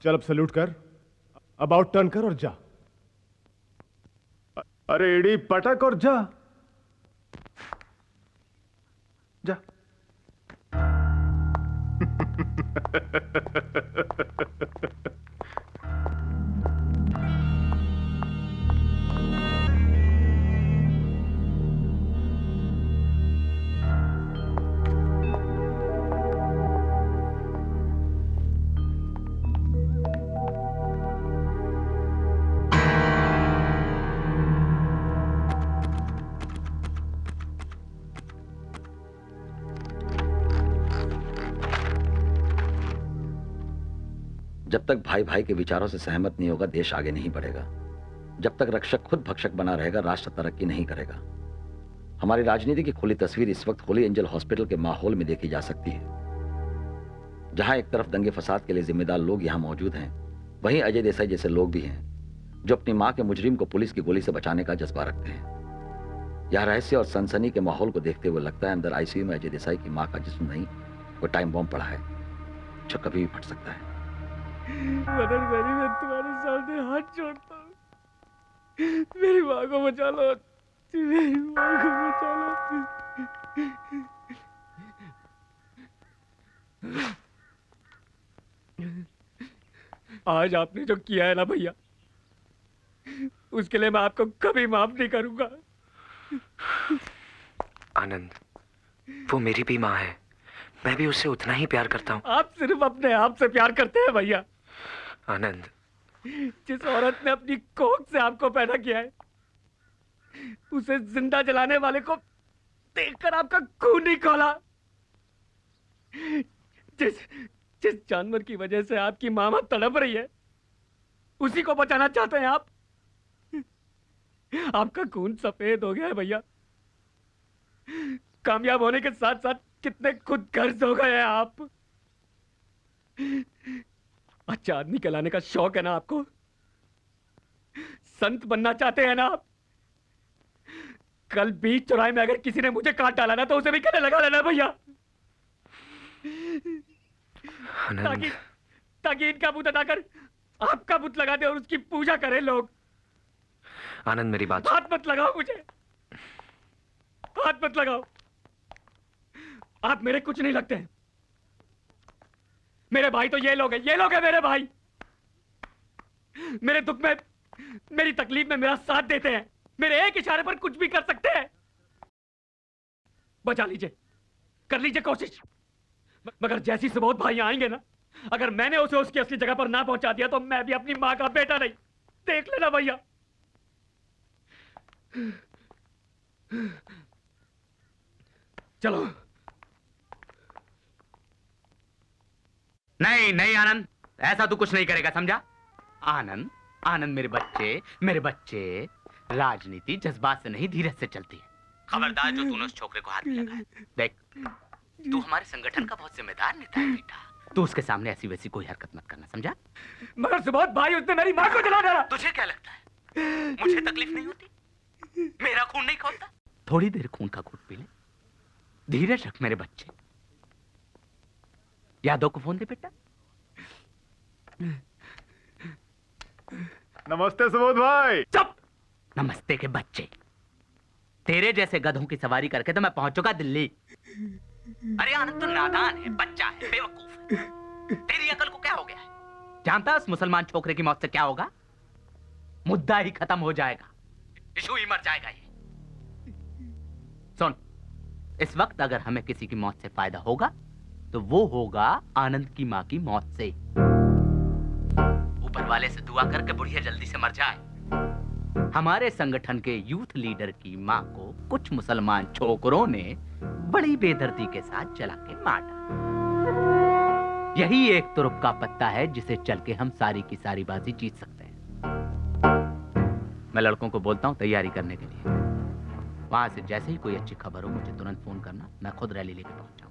चल अब सल्यूट कर, अबाउट टर्न कर और जा। अरे एडी पटक और जा। जब तक भाई भाई के विचारों से सहमत नहीं होगा, देश आगे नहीं बढ़ेगा। जब तक रक्षक खुद भक्षक बना रहेगा, राष्ट्र तरक्की नहीं करेगा। हमारी राजनीति की खुली तस्वीर इस वक्त होली एंजल हॉस्पिटल के माहौल में देखी जा सकती है, जहां एक तरफ दंगे फसाद के लिए जिम्मेदार लोग यहां मौजूद हैं, वहीं अजय देसाई जैसे लोग भी हैं जो अपनी मां के मुजरिम को पुलिस की गोली से बचाने का जज्बा रखते हैं। यह रहस्य और सनसनी के माहौल को देखते हुए लगता है अंदर आईसीयू में अजय देसाई की मां का जिस्म नहीं, वो टाइम बॉम्ब पड़ा है जो कभी भी फट सकता है। मदर मेरी, मैं तुम्हारे सामने हाथ जोड़ता हूँ, मेरी माँ को बचा लो, मेरी माँ को बचा लो। आज आपने जो किया है ना भैया, उसके लिए मैं आपको कभी माफ नहीं करूंगा। आनंद, वो मेरी भी माँ है, मैं भी उससे उतना ही प्यार करता हूँ। आप सिर्फ अपने आप से प्यार करते हैं भैया। आनंद, जिस औरत ने अपनी कोख से आपको पैदा किया है, उसे जिंदा जलाने वाले को देखकर आपका खून नहीं खौला। जिस जानवर की वजह से आपकी मामा तड़प रही है, उसी को बचाना चाहते हैं आप। आपका खून सफेद हो गया है भैया। कामयाब होने के साथ साथ कितने खुद गर्ज हो गए हैं आप। अच्छा आदमी कहलाने का शौक है ना आपको? संत बनना चाहते हैं ना आप? कल बीच चौराहे में अगर किसी ने मुझे काट डाला ना, तो उसे भी गले लगा लेना भैया, ताकि इनका बुत हटाकर आपका बुत लगा दे और उसकी पूजा करें लोग। आनंद, मेरी बात हाथ मत लगाओ मुझे, हाथ मत लगाओ। आप मेरे कुछ नहीं लगते हैं। मेरे भाई तो ये लोग हैं, ये लोग हैं मेरे भाई। मेरे दुख में, मेरी तकलीफ में मेरा साथ देते हैं, मेरे एक इशारे पर कुछ भी कर सकते हैं। बचा लीजिए, कर लीजिए कोशिश। मगर जैसी सुबोध भाई आएंगे ना, अगर मैंने उसे उसकी असली जगह पर ना पहुंचा दिया, तो मैं भी अपनी मां का बेटा नहीं। देख लेना भैया। चलो। नहीं नहीं आनंद, ऐसा तू कुछ नहीं करेगा, समझा? आनंद, आनंद मेरे बच्चे, राजनीति जज्बात से नहीं धीरज से चलती है। खबरदार जो तूने उस छोकरे को हाथ में लगाया। देख, तू हमारे संगठन का बहुत जिम्मेदार नेता है बेटा, तू उसके सामने ऐसी वैसी कोई हरकत मत करना, समझा? मगर सुबोध भाई, उसने मेरी मां को जला डाला। तुझे क्या लगता है मुझे तकलीफ नहीं होती? मेरा खून नहीं खौलता? थोड़ी देर खून का घूंट पी ले, धीरज रख मेरे बच्चे। यादव को फोन दे बेटा। नमस्ते सुबोध भाई। चुप! नमस्ते के बच्चे, तेरे जैसे गधों की सवारी करके तो मैं पहुंच चुका दिल्ली। अरे आनंद तो नादान है, बच्चा है, बेवकूफ है। तेरी अकल को क्या हो गया है? जानता है उस मुसलमान छोकरे की मौत से क्या होगा? मुद्दा ही खत्म हो जाएगा, इशू ही मर जाएगा। ये सुन, इस वक्त अगर हमें किसी की मौत से फायदा होगा तो वो होगा आनंद की मां की मौत से। ऊपर वाले से दुआ करके बुढ़िया जल्दी से मर जाए। हमारे संगठन के यूथ लीडर की मां को कुछ मुसलमान छोकरों ने बड़ी बेदर्दी के साथ जला के मार डाला। यही एक तुरुप का पत्ता है जिसे चल के हम सारी की सारी बाजी जीत सकते हैं। मैं लड़कों को बोलता हूं तैयारी करने के लिए। वहां से जैसे ही कोई अच्छी खबर हो मुझे तुरंत फोन करना, मैं खुद रैली लेके पहुंच जाऊंगा।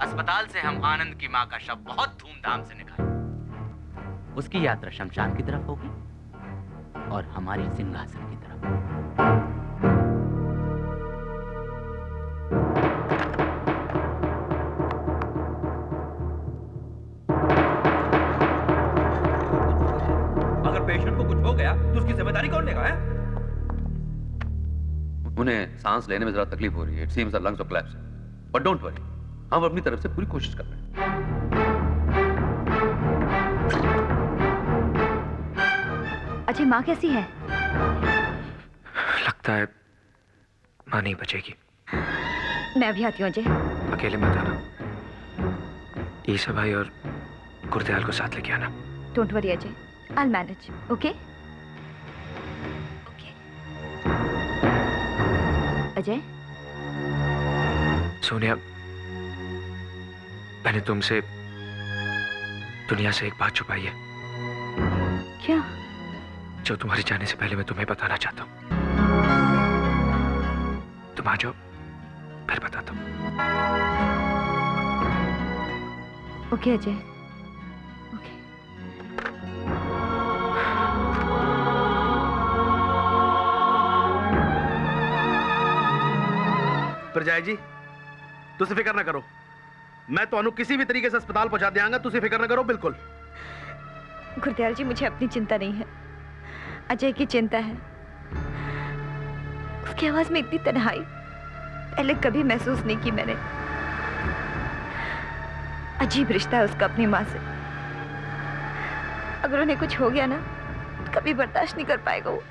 अस्पताल से हम आनंद की मां का शव बहुत धूमधाम से निकालेंगे। उसकी यात्रा शमशान की तरफ होगी और हमारी सिंहासन की तरफ। अगर पेशेंट को कुछ हो गया तो उसकी जिम्मेदारी कौन लेगा? है उन्हें सांस लेने में जरा तकलीफ हो रही है। It seems the lungs are collapsing, but don't worry, हम अपनी तरफ से पूरी कोशिश कर रहे हैं। अजय, माँ कैसी है? लगता है माँ नहीं बचेगी। मैं भी आती हूँ अजय। अकेले मत आना, ईसा भाई और गुरदयाल को साथ लेके आना। Don't worry Ajay, I'll manage, okay? Ajay, Sonia, मैंने तुमसे दुनिया से एक बात छुपाई है। क्या? जो तुम्हारे जाने से पहले मैं तुम्हें बताना चाहता हूँ। तुम आ जाओ, फिर बताता हूँ। ओके अजय। परजाई जी, तुसी फिक्र ना करो, मैं तो किसी भी तरीके से अस्पताल पहुंचा दियांगा। तुसी फिक्र ना करो बिल्कुल। गुरदयाल जी, मुझे अपनी चिंता नहीं है, अजय की चिंता है। उसकी आवाज में इतनी तन्हाई पहले कभी महसूस नहीं की मैंने। अजीब रिश्ता है उसका अपनी माँ से। अगर उन्हें कुछ हो गया ना, तो कभी बर्दाश्त नहीं कर पाएगा वो।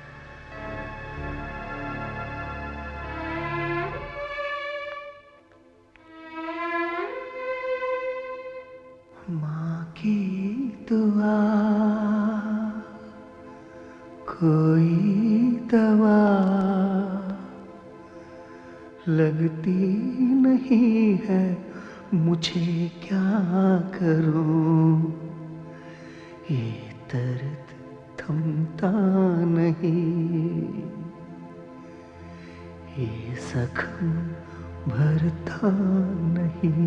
माँ की दुआ कोई दवा लगती नहीं है, मुझे क्या करूं, ये दर्द थमता नहीं, ये जख्म भरता नहीं।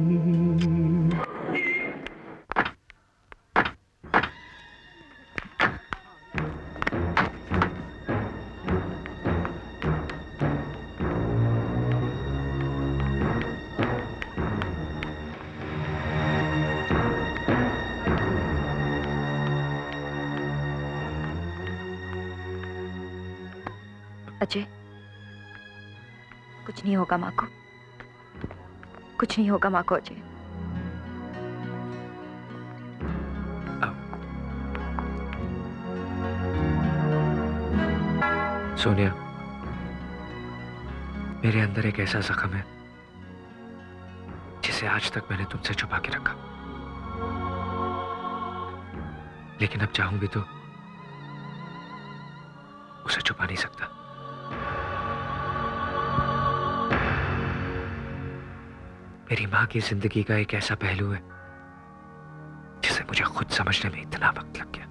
अजय, कुछ नहीं होगा माँ को, कुछ नहीं होगा माँ को अजय। सोनिया, मेरे अंदर एक ऐसा जख्म है जिसे आज तक मैंने तुमसे छुपा के रखा, लेकिन अब चाहूं भी तो उसे छुपा नहीं सकता। मेरी मां की जिंदगी का एक ऐसा पहलू है जिसे मुझे खुद समझने में इतना वक्त लग गया।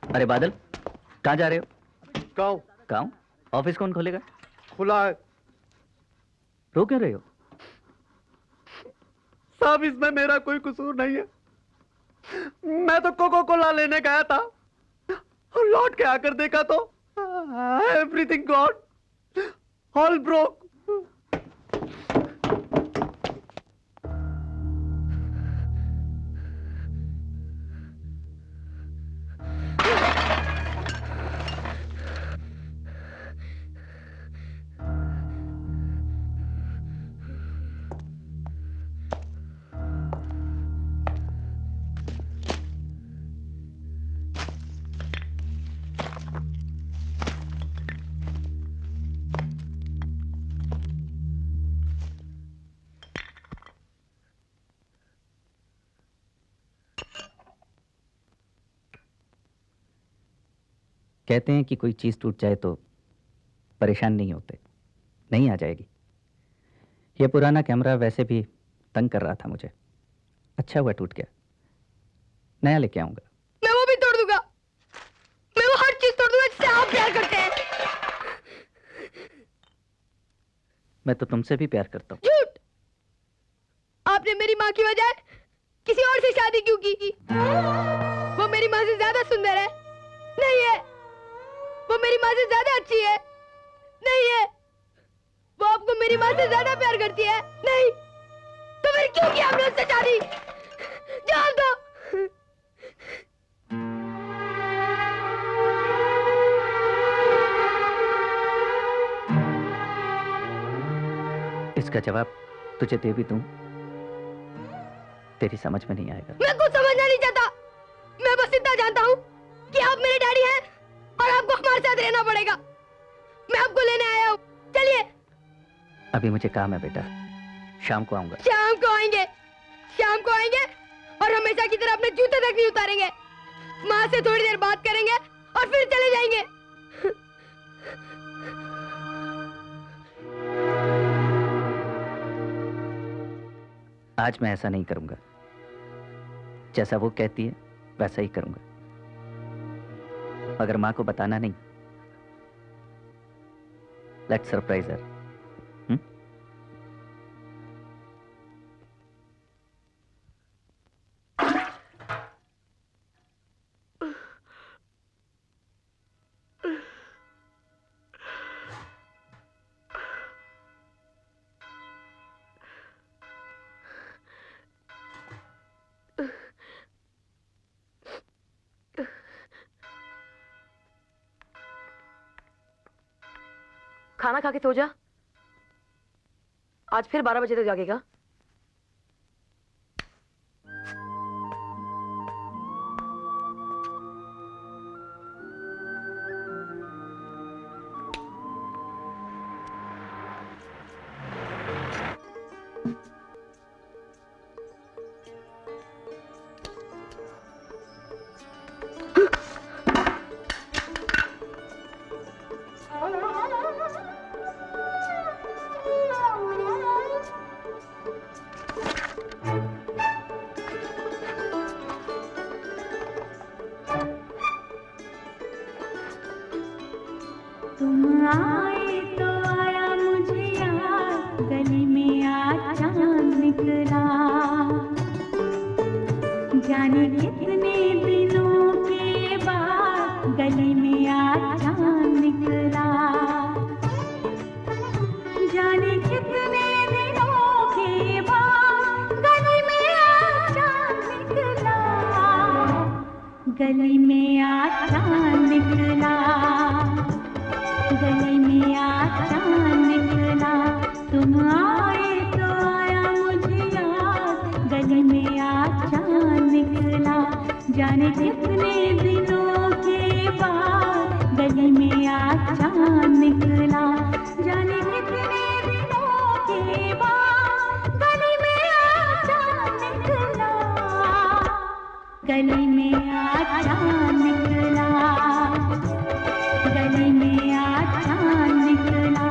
अरे बादल, कहाँ जा रहे हो? गाँव। गाँव? ऑफिस कौन खोलेगा? खुला है। रो क्यों रहे हो? साहब, इसमें मेरा कोई कसूर नहीं है। मैं तो कोको कोला लेने गया था और लौट के आकर देखा तो एवरीथिंग गॉन, ऑल ब्रोक। कहते हैं कि कोई चीज टूट जाए तो परेशान नहीं होते। नहीं आ जाएगी। यह पुराना कैमरा वैसे भी तंग कर रहा था मुझे। अच्छा हुआ टूट गया, नया लेके आऊंगा। मैं वो भी तोड़ दूंगा, मैं वो हर चीज तोड़ दूंगा जिससे आप प्यार करते हैं। मैं तो तुमसे भी प्यार करता हूँ। झूठ! आपने मेरी माँ की बजाय किसी और से शादी क्यों की? वो मेरी माँ से ज्यादा सुंदर है? नहीं है। वो मेरी माँ से ज्यादा अच्छी है? नहीं है। वो आपको मेरी माँ से ज्यादा प्यार करती है? नहीं। तो फिर क्यों किया आपने उससे शादी? जान दो। इसका जवाब तुझे दे भी दूं, तेरी समझ में नहीं आएगा। मैं कुछ समझना नहीं चाहता। मैं बस इतना जानता हूँ कि आप मेरे डैडी हैं और आपको हमारे साथ रहना पड़ेगा। मैं आपको लेने आया हूँ, चलिए। अभी मुझे काम है बेटा, शाम को आऊंगा। शाम को आएंगे, शाम को आएंगे और हमेशा की तरह अपने जूते तक नहीं उतारेंगे। माँ से थोड़ी देर बात करेंगे और फिर चले जाएंगे। आज मैं ऐसा नहीं करूंगा। जैसा वो कहती है वैसा ही करूंगा, मगर मां को बताना नहीं। लेट्स सरप्राइज हर। खाना खा के सो जा। आज फिर 12 बजे तक जागेगा। तुम आए तो आया मुझे याद, गली में आज चांद निकला। जाने कितने दिनों के बाद गली में आज चांद निकला। जाने कितने दिनों के बाद गली में आज चांद निकला। गली में आज चांद निकला। गली में आज चांद निकला। तुम आए तो आया मुझे याद, गली में आज चांद निकला। जाने कितने दिनों के बाद गली में आज चांद निकला। जाने कितने दिनों के बाद गली में आज चांद निकला। गली में आज चांद निकला। गली में आज चांद निकला।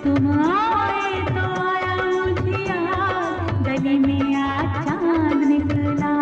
तुम आए तो आया मुझे याद, गली में आज चांद निकला।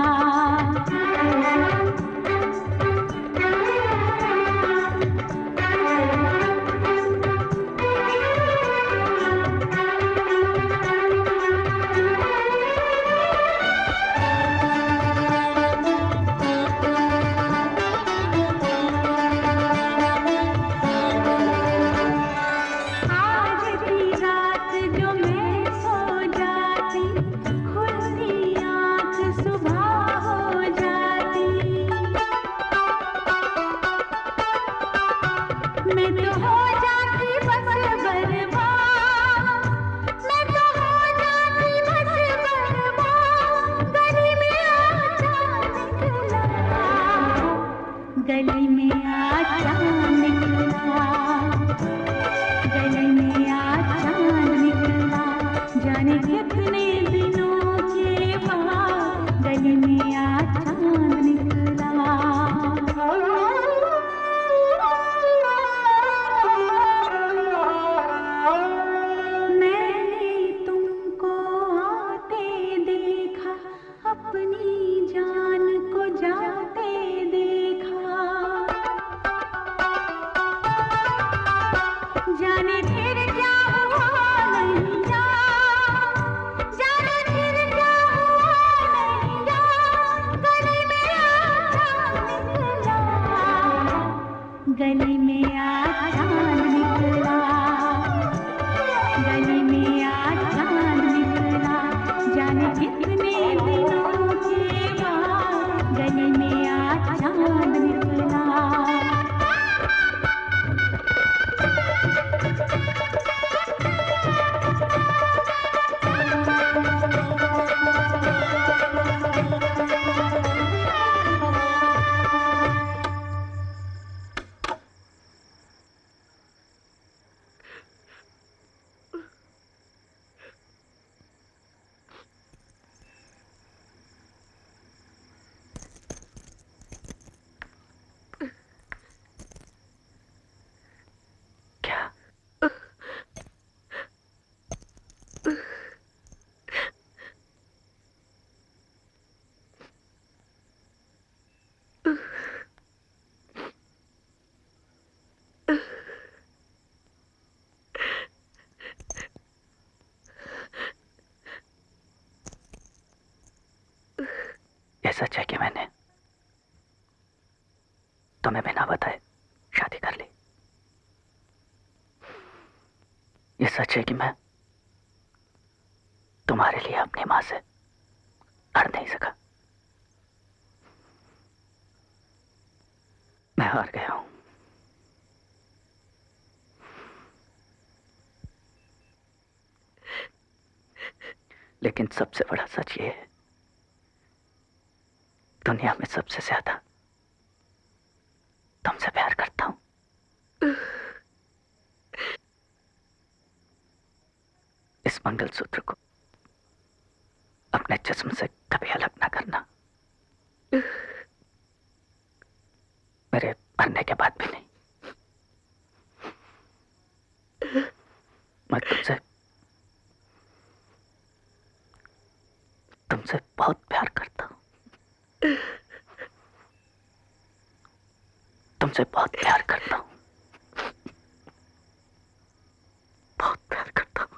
गली में आज चांद निकला। गली में आज चांद निकला। जाने कितने दिनों के बाद गली में आज चांद निकला। जाने फिर क्या हुआ नैया, जाने फिर क्या हुआ नैया, गली में आ निकला, गली में आ चांद निकला, गली में आ चांद निकला, जाने कितने दिनों के बाद गली में आ चांद निकला। ये सच है कि मैंने तुम्हें बिना बताए शादी कर ली। ये सच है कि मैं तुम्हारे लिए अपनी मां से लड़ नहीं सका। मैं हार गया हूं। लेकिन सबसे बड़ा सच ये है, दुनिया में सबसे ज्यादा तुमसे प्यार करता हूं। इस मंगलसूत्र को अपने जिस्म से कभी अलग ना करना, मेरे मरने के बाद भी नहीं। मैं तुमसे बहुत प्यार करता हूं। तुमसे बहुत प्यार करता हूं, बहुत प्यार करता हूं।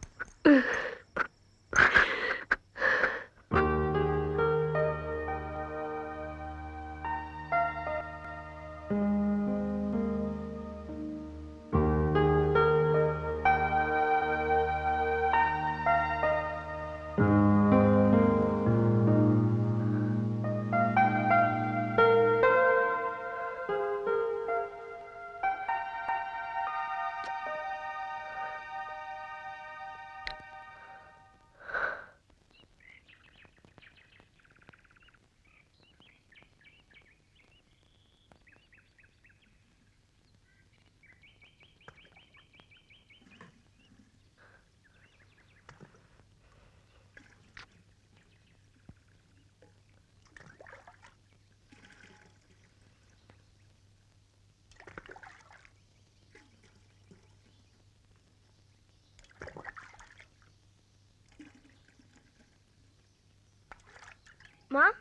माँ,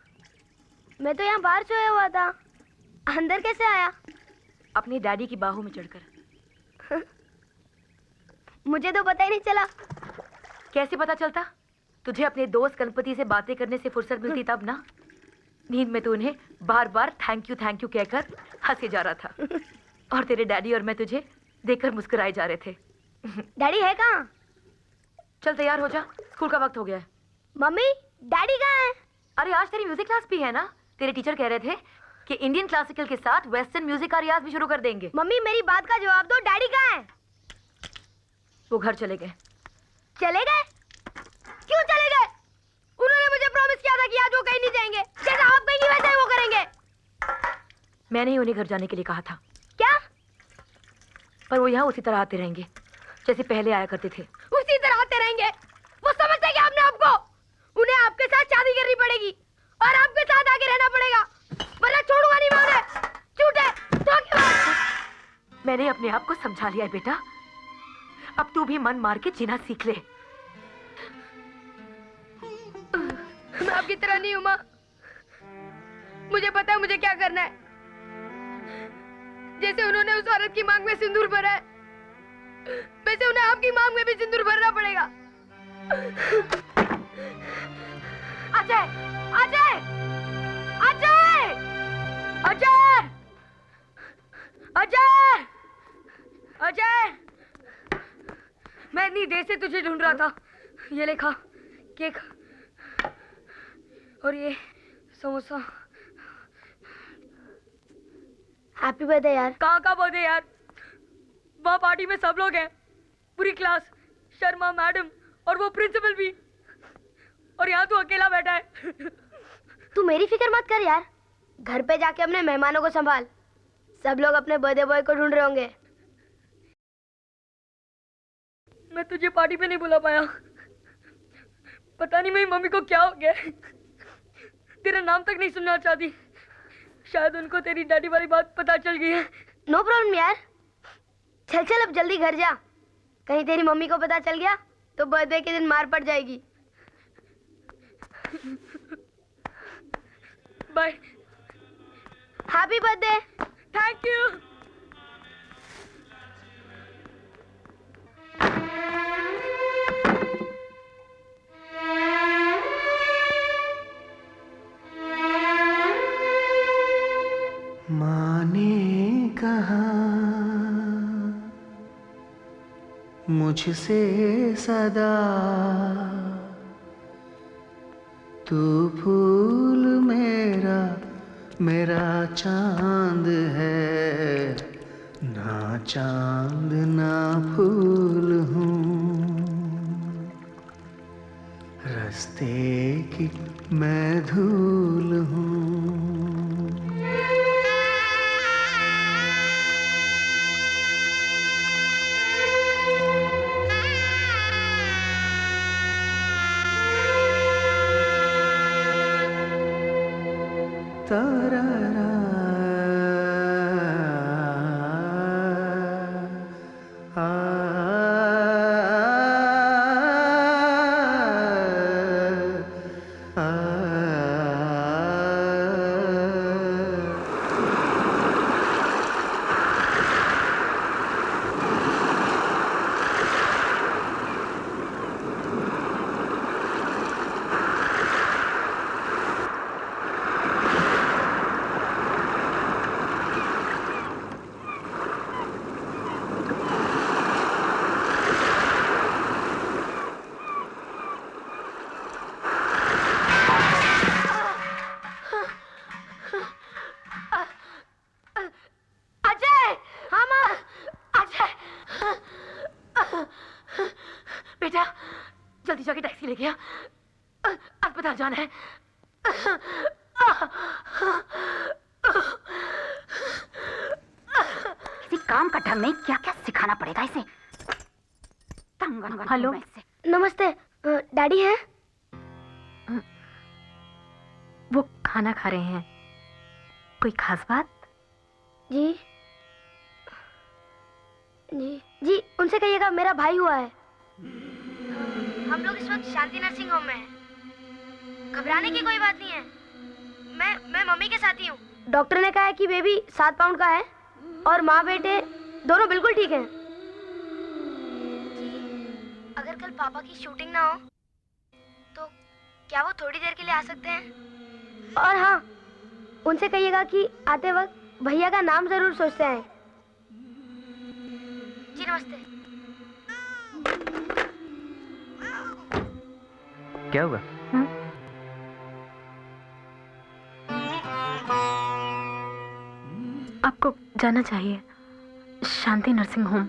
मैं तो यहाँ बाहर सोया हुआ था, अंदर कैसे आया? अपनी डैडी की बाहों में चढ़कर। मुझे तो पता ही नहीं चला। कैसे पता चलता? तुझे अपने दोस्त गणपति से बातें करने से फुर्सत मिलती तब ना। नींद में तो उन्हें बार बार थैंक यू कहकर हंसे जा रहा था, और तेरे डैडी और मैं तुझे देखकर मुस्कुराए जा रहे थे। डैडी है कहाँ? चल तैयार हो जा, स्कूल का वक्त हो गया है। मम्मी, डैडी कहाँ है? अरे आज तेरी म्यूजिक क्लास भी है ना। तेरे टीचर कह रहे थे कि इंडियन क्लासिकल के साथ वेस्टर्न म्यूजिक का रियाज भी शुरू कर देंगे। मम्मी मेरी बात का जवाब दो, डैडी कहाँ है? वो घर चले गए। चले गए? क्यों चले गए? उन्होंने मुझे प्रॉमिस किया था कि आज वो कहीं नहीं जाएंगे। जैसा आप कहेंगे वैसा ही वो करेंगे। मैंने ही उन्हें घर जाने के लिए कहा था। क्या? पर वो यहाँ उसी तरह आते रहेंगे जैसे पहले आया करते थे। उसी तरह आते रहेंगे? वो समझते क्या आपने आपको? उन्हें आपके साथ शादी करनी पड़ेगी और आपके साथ आके रहना पड़ेगा, वरना छोड़ूंगा नहीं मैं उन्हें। झूठे धोखेबाज। मैंने अपने आप को समझा लिया है बेटा, अब तू भी मन मार के जीना सीख ले। मैं आपकी तरह नहीं हूं माँ, मुझे पता है मुझे क्या करना है। जैसे उन्होंने उस औरत की मांग में सिंदूर भरा है, मांग में भी सिंदूर भरना पड़ेगा। अजय, अजय, अजय, अजय, अजय, अजय, मैं इतनी देर से तुझे ढूंढ रहा था। ये ले खा, केक और ये समोसा। हैप्पी बर्थडे यार। कहाँ का बर्थडे यार? वहाँ पार्टी में सब लोग हैं, पूरी क्लास, शर्मा मैडम और वो प्रिंसिपल भी, और यहाँ तू अकेला बैठा है। तू मेरी फिक्र मत कर यार, घर पे जाके अपने मेहमानों को संभाल। सब लोग अपने बर्थडे बॉय को ढूंढ रहे होंगे। मैं तुझे पार्टी पे नहीं बुला पाया। पता नहीं मेरी मम्मी को क्या हो गया। तेरा नाम तक नहीं सुनना चाहती। शायद उनको तेरी डैडी वाली बात पता चल गई है। नो प्रॉब्लम यार, चल चल अब जल्दी घर जा। कहीं तेरी मम्मी को पता चल गया तो बर्थडे के दिन मार पड़ जाएगी। Bye. Happy birthday. Thank you. माँ ने कहा मुझसे सदा, तू फूल मेरा मेरा चांद है, ना चांद ना फूल हूँ, रास्ते की मैं धूल हूँ। तारारा, अस्पताल जाना है। किसी काम का ढंग नहीं, क्या क्या सिखाना पड़ेगा इसे। हेलो, नमस्ते, डैडी हैं? वो खाना खा रहे हैं। कोई खास बात? जी जी जी, उनसे कहिएगा मेरा भाई हुआ है। हम लोग इस वक्त शांति नर्सिंग होम में हैं। घबराने की कोई बात नहीं है। मैं मम्मी के साथ ही हूँ। डॉक्टर ने कहा है कि बेबी 7 पाउंड का है और माँ बेटे दोनों बिल्कुल ठीक हैं। अगर कल पापा की शूटिंग ना हो तो क्या वो थोड़ी देर के लिए आ सकते हैं? और हाँ, उनसे कहिएगा कि आते वक्त भैया का नाम जरूर सोचते हैं। जी नमस्ते। क्या हुआ? आपको जाना चाहिए शांति नर्सिंग होम।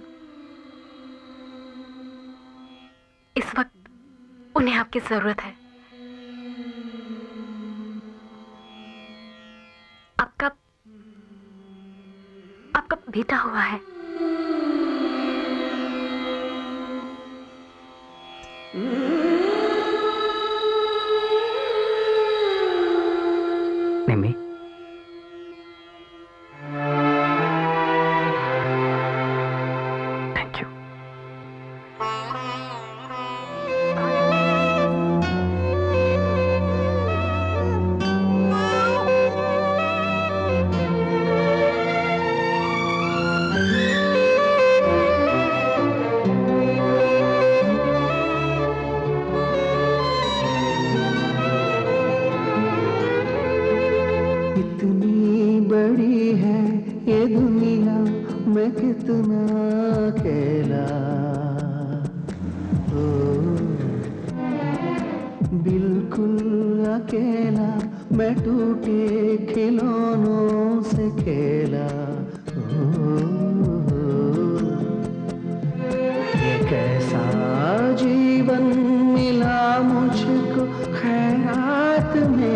इस वक्त उन्हें आपकी जरूरत है। आपका बेटा हुआ है। निम्मी, थैंक यू। मैं टूटे खिलौनों से खेला। ये कैसा जीवन मिला मुझको खैरात में।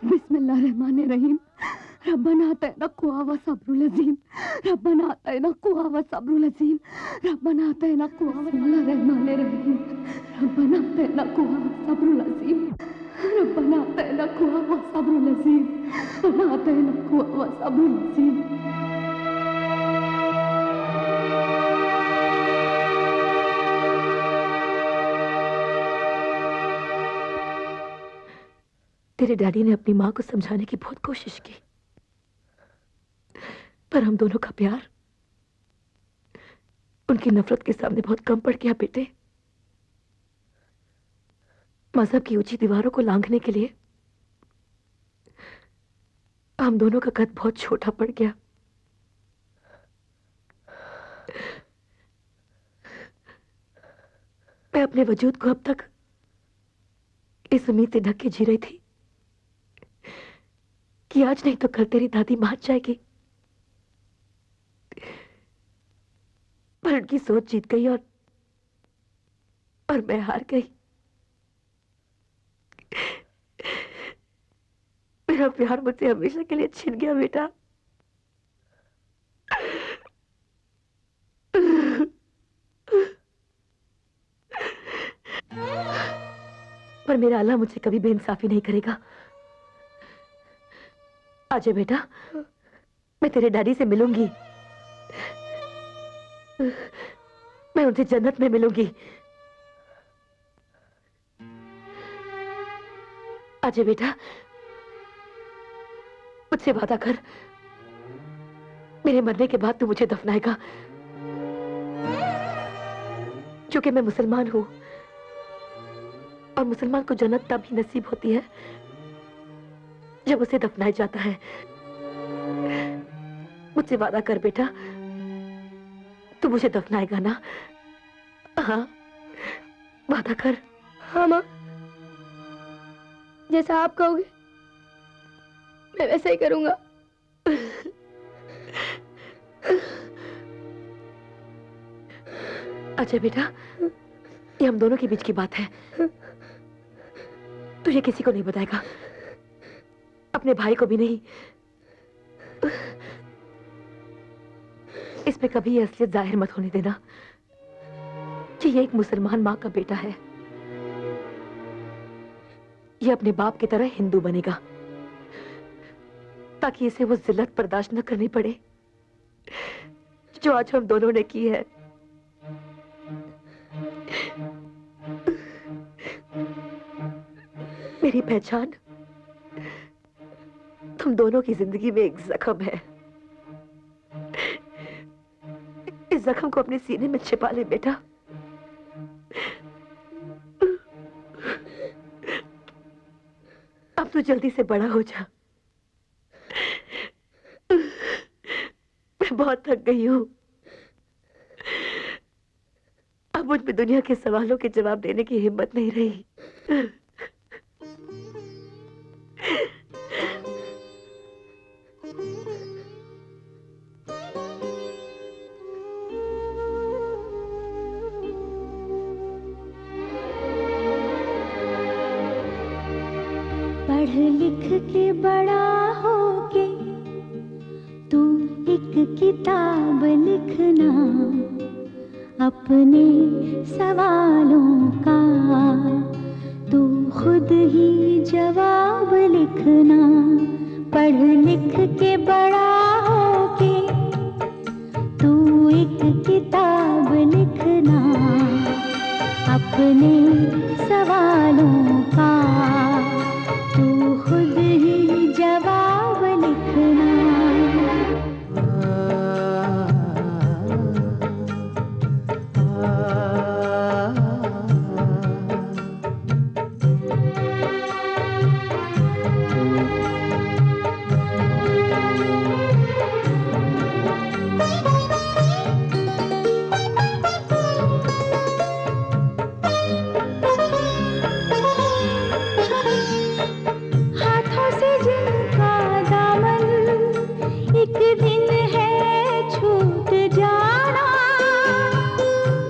बिस्मिल्लाहिर्रहमानिर्रहीम। रब्बना आतिना कुव्वा सब्रुल अज़ीम। रब्बना आतिना कुव्वा सब्रुल अज़ीम। रब्बना आतिना कुव्वा बिस्मिल्लाहिर्रहमानिर्रहीम। रब्बना आतिना कुव्वा सब्रुल अज़ीम। रब्बना आतिना कुव्वा सब्रुल अज़ीम। रब्बना आतिना कुव्वा सब्रुल अज़ीम। तेरे डैडी ने अपनी माँ को समझाने की बहुत कोशिश की, पर हम दोनों का प्यार उनकी नफरत के सामने बहुत कम पड़ गया बेटे। मजहब की ऊंची दीवारों को लांघने के लिए हम दोनों का कद बहुत छोटा पड़ गया। मैं अपने वजूद को अब तक इस उम्मीद से ढक के जी रही थी कि आज नहीं तो कल तेरी दादी मान जाएगी, पर उनकी सोच जीत गई और मैं हार गई। मेरा प्यार मुझसे हमेशा के लिए छिन गया बेटा। पर मेरा अल्लाह मुझसे कभी बेइंसाफी नहीं करेगा। आजा बेटा, मैं तेरे डैडी से मिलूंगी, मैं उनसे जन्नत में मिलूंगी। आजा बेटा, मुझसे वादा कर, मेरे मरने के बाद तू मुझे दफनाएगा, क्योंकि मैं मुसलमान हूं और मुसलमान को जन्नत तब ही नसीब होती है जब उसे दफनाया जाता है। मुझसे वादा कर बेटा, तू मुझे दफनाएगा ना? हाँ, वादा कर। हाँ माँ, जैसा आप कहोगे मैं वैसा ही करूंगा। अच्छा बेटा, ये हम दोनों के बीच की बात है, तुझे किसी को नहीं बताएगा, अपने भाई को भी नहीं। इस पे कभी ये असलियत जाहिर मत होने देना कि ये एक मुसलमान माँ का बेटा है। ये अपने बाप की तरह हिंदू बनेगा ताकि इसे वो जिल्लत बर्दाश्त न करनी पड़े जो आज हम दोनों ने की है। मेरी पहचान तुम दोनों की जिंदगी में एक जख्म है। इस जख्म को अपने सीने में छिपा ले बेटा। अब तो जल्दी से बड़ा हो जा। मैं बहुत थक गई हूं। अब मुझ में दुनिया के सवालों के जवाब देने की हिम्मत नहीं रही। पढ़ लिख के बड़ा होके तू एक किताब लिखना, अपने सवालों का तू खुद ही जवाब लिखना। पढ़ लिख के बड़ा होके तू एक किताब लिखना, अपने सवालों का तू खुद ही जवाब लिखना। हाथों से जिनका दामन एक दिन है छूट जाना,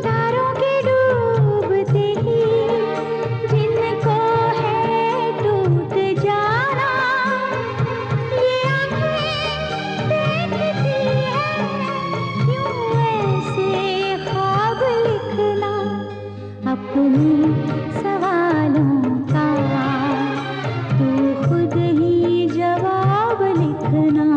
तारों के डूबते ही जिनको है टूट जाना। ये आँखें देखती है क्यों ऐसे ख्वाब लिखना, अपने सवालों का तू खुद ही जवाब लिखना।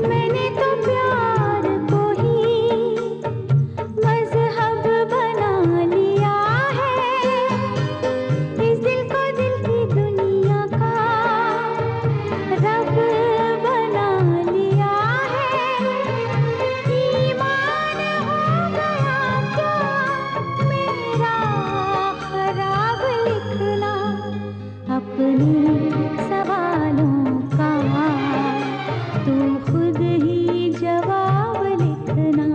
मैंने तो प्यार को ही मजहब बना लिया है, इस दिल को दिल की दुनिया का रब बना लिया है। ईमान हो गया क्या मेरा खराब लिखना, अपने सवालों का तू खुद ही जवाब लिखना।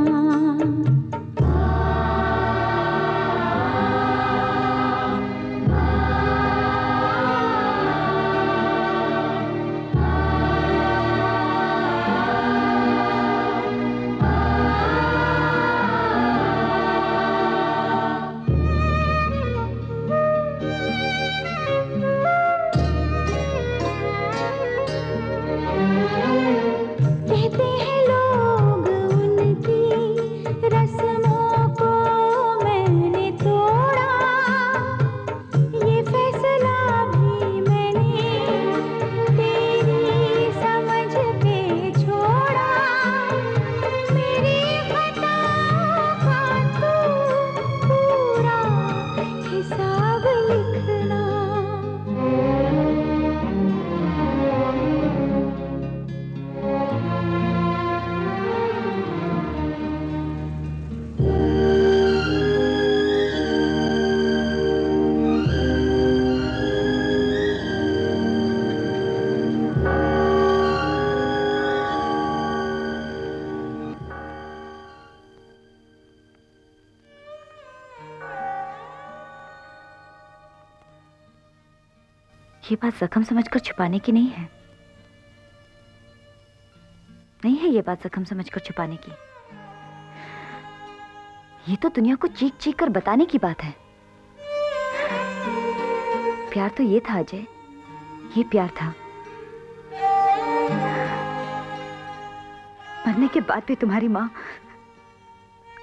कहते हैं लोग उनकी रस्मों को मैंने तोड़ा, ये फैसला भी मैंने तेरी समझ पे छोड़ा। मेरी खताओं का तू पूरा हिसाब लिखना। ये बात जख्म समझकर छुपाने की नहीं है, नहीं है ये बात जख्म समझकर छुपाने की। ये तो दुनिया को चीख चीख कर बताने की बात है। प्यार तो ये था अजय, ये प्यार था। मरने के बाद भी तुम्हारी माँ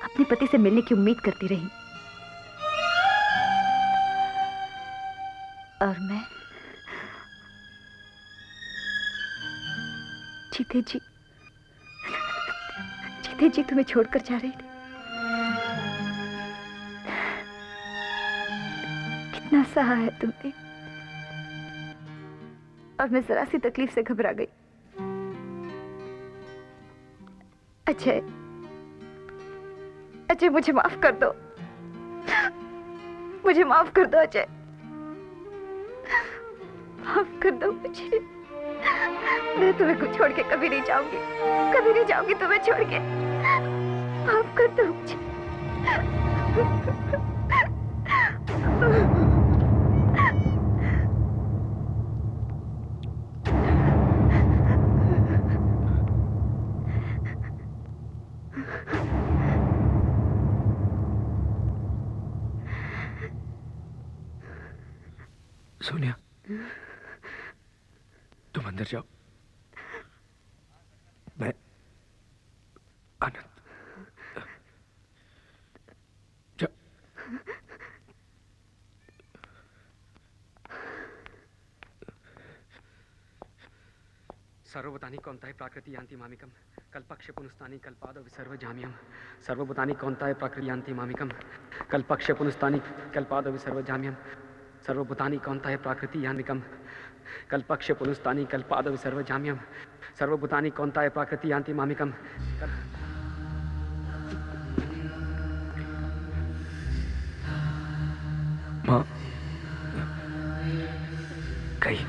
अपने पति से मिलने की उम्मीद करती रही, और मैं जीते जी तुम्हें छोड़कर जा रही थी। कितना सहा है तुमने, और मैं जरा सी तकलीफ से घबरा गई। अजय, मुझे माफ कर दो, मुझे माफ कर दो अजय, माफ कर दो मुझे। मैं तुम्हें कुछ छोड़ के कभी नहीं जाऊंगी, कभी नहीं जाऊंगी तुम्हें छोड़ के। माफ कर दो मुझे। सोनिया, तुम अंदर जाओ, मैं आनंद जाओ। सर्वभूतानि कौन्ताय प्राकृति यान्ति मामिकम कल्पक्ष पुनस्तानि कल्पादो विसर्व जाम्यम। सर्वभूतानि कौन्ताय प्राकृति यान्ति मामिकम कल्पक्ष पुनस्तानि कल्पादो विसर्व जाम्यम। सर्वभूतानि कौन्ताय प्राकृति यान्तिकम कल्पक्ष पुनस्तानि कल्पादो विसर्व जाम्यम। सर्वभूतानि कौन्ताय प्राकृति यान्ति मामिकम। माँ कहीं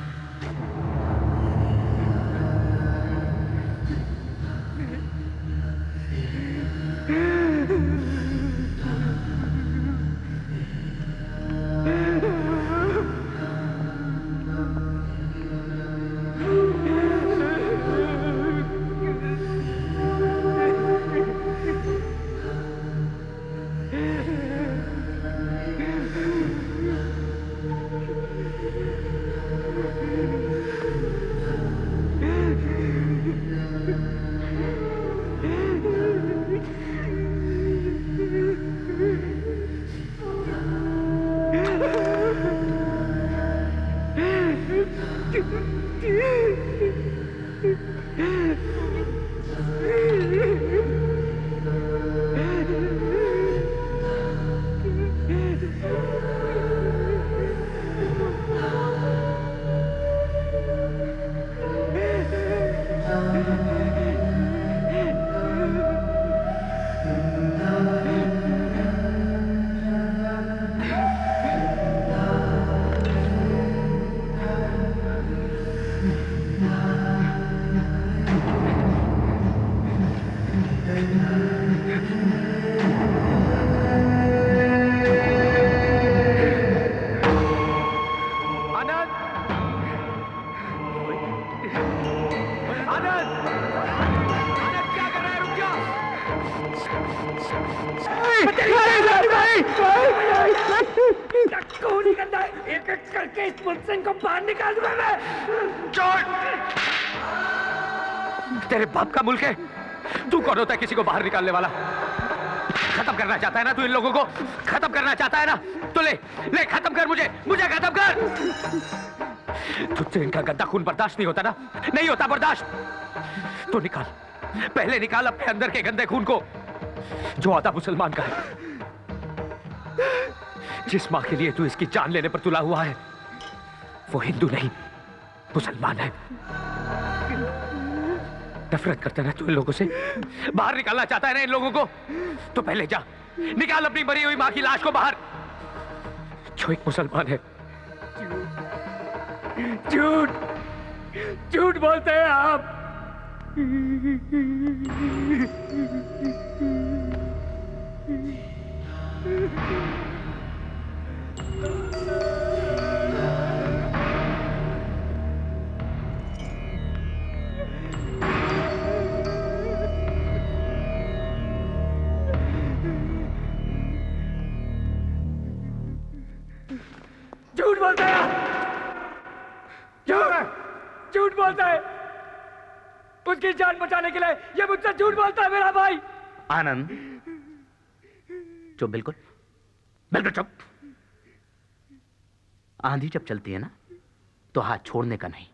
तेरे बाप का मुल्क है, तू कौन होता है किसी को बाहर निकालने वाला? खत्म करना चाहता है ना तू इन लोगों को? खत्म करना चाहता है ना तो ले खत्म कर, मुझे खत्म कर। तुझसे इनका गंदा खून बर्दाश्त नहीं होता ना? नहीं होता बर्दाश्त तो निकाल, पहले निकाल अपने अंदर के गंदे खून को जो आधा मुसलमान का है। जिस मां के लिए तू इसकी जान लेने पर तुला हुआ है वो हिंदू नहीं मुसलमान है। नफरत करता है ना तू इन लोगों से? बाहर निकालना चाहता है ना इन लोगों को? तो पहले जा निकाल अपनी मरी हुई मां की लाश को बाहर, जो एक मुसलमान है। झूठ झूठ बोलते हैं आप। झूठ बोलते हैं। उसकी जान बचाने के लिए ये मुझसे झूठ बोलता है मेरा भाई। आनंद चुप, बिल्कुल बिल्कुल चुप। आंधी जब चलती है ना तो हाथ छोड़ने का नहीं,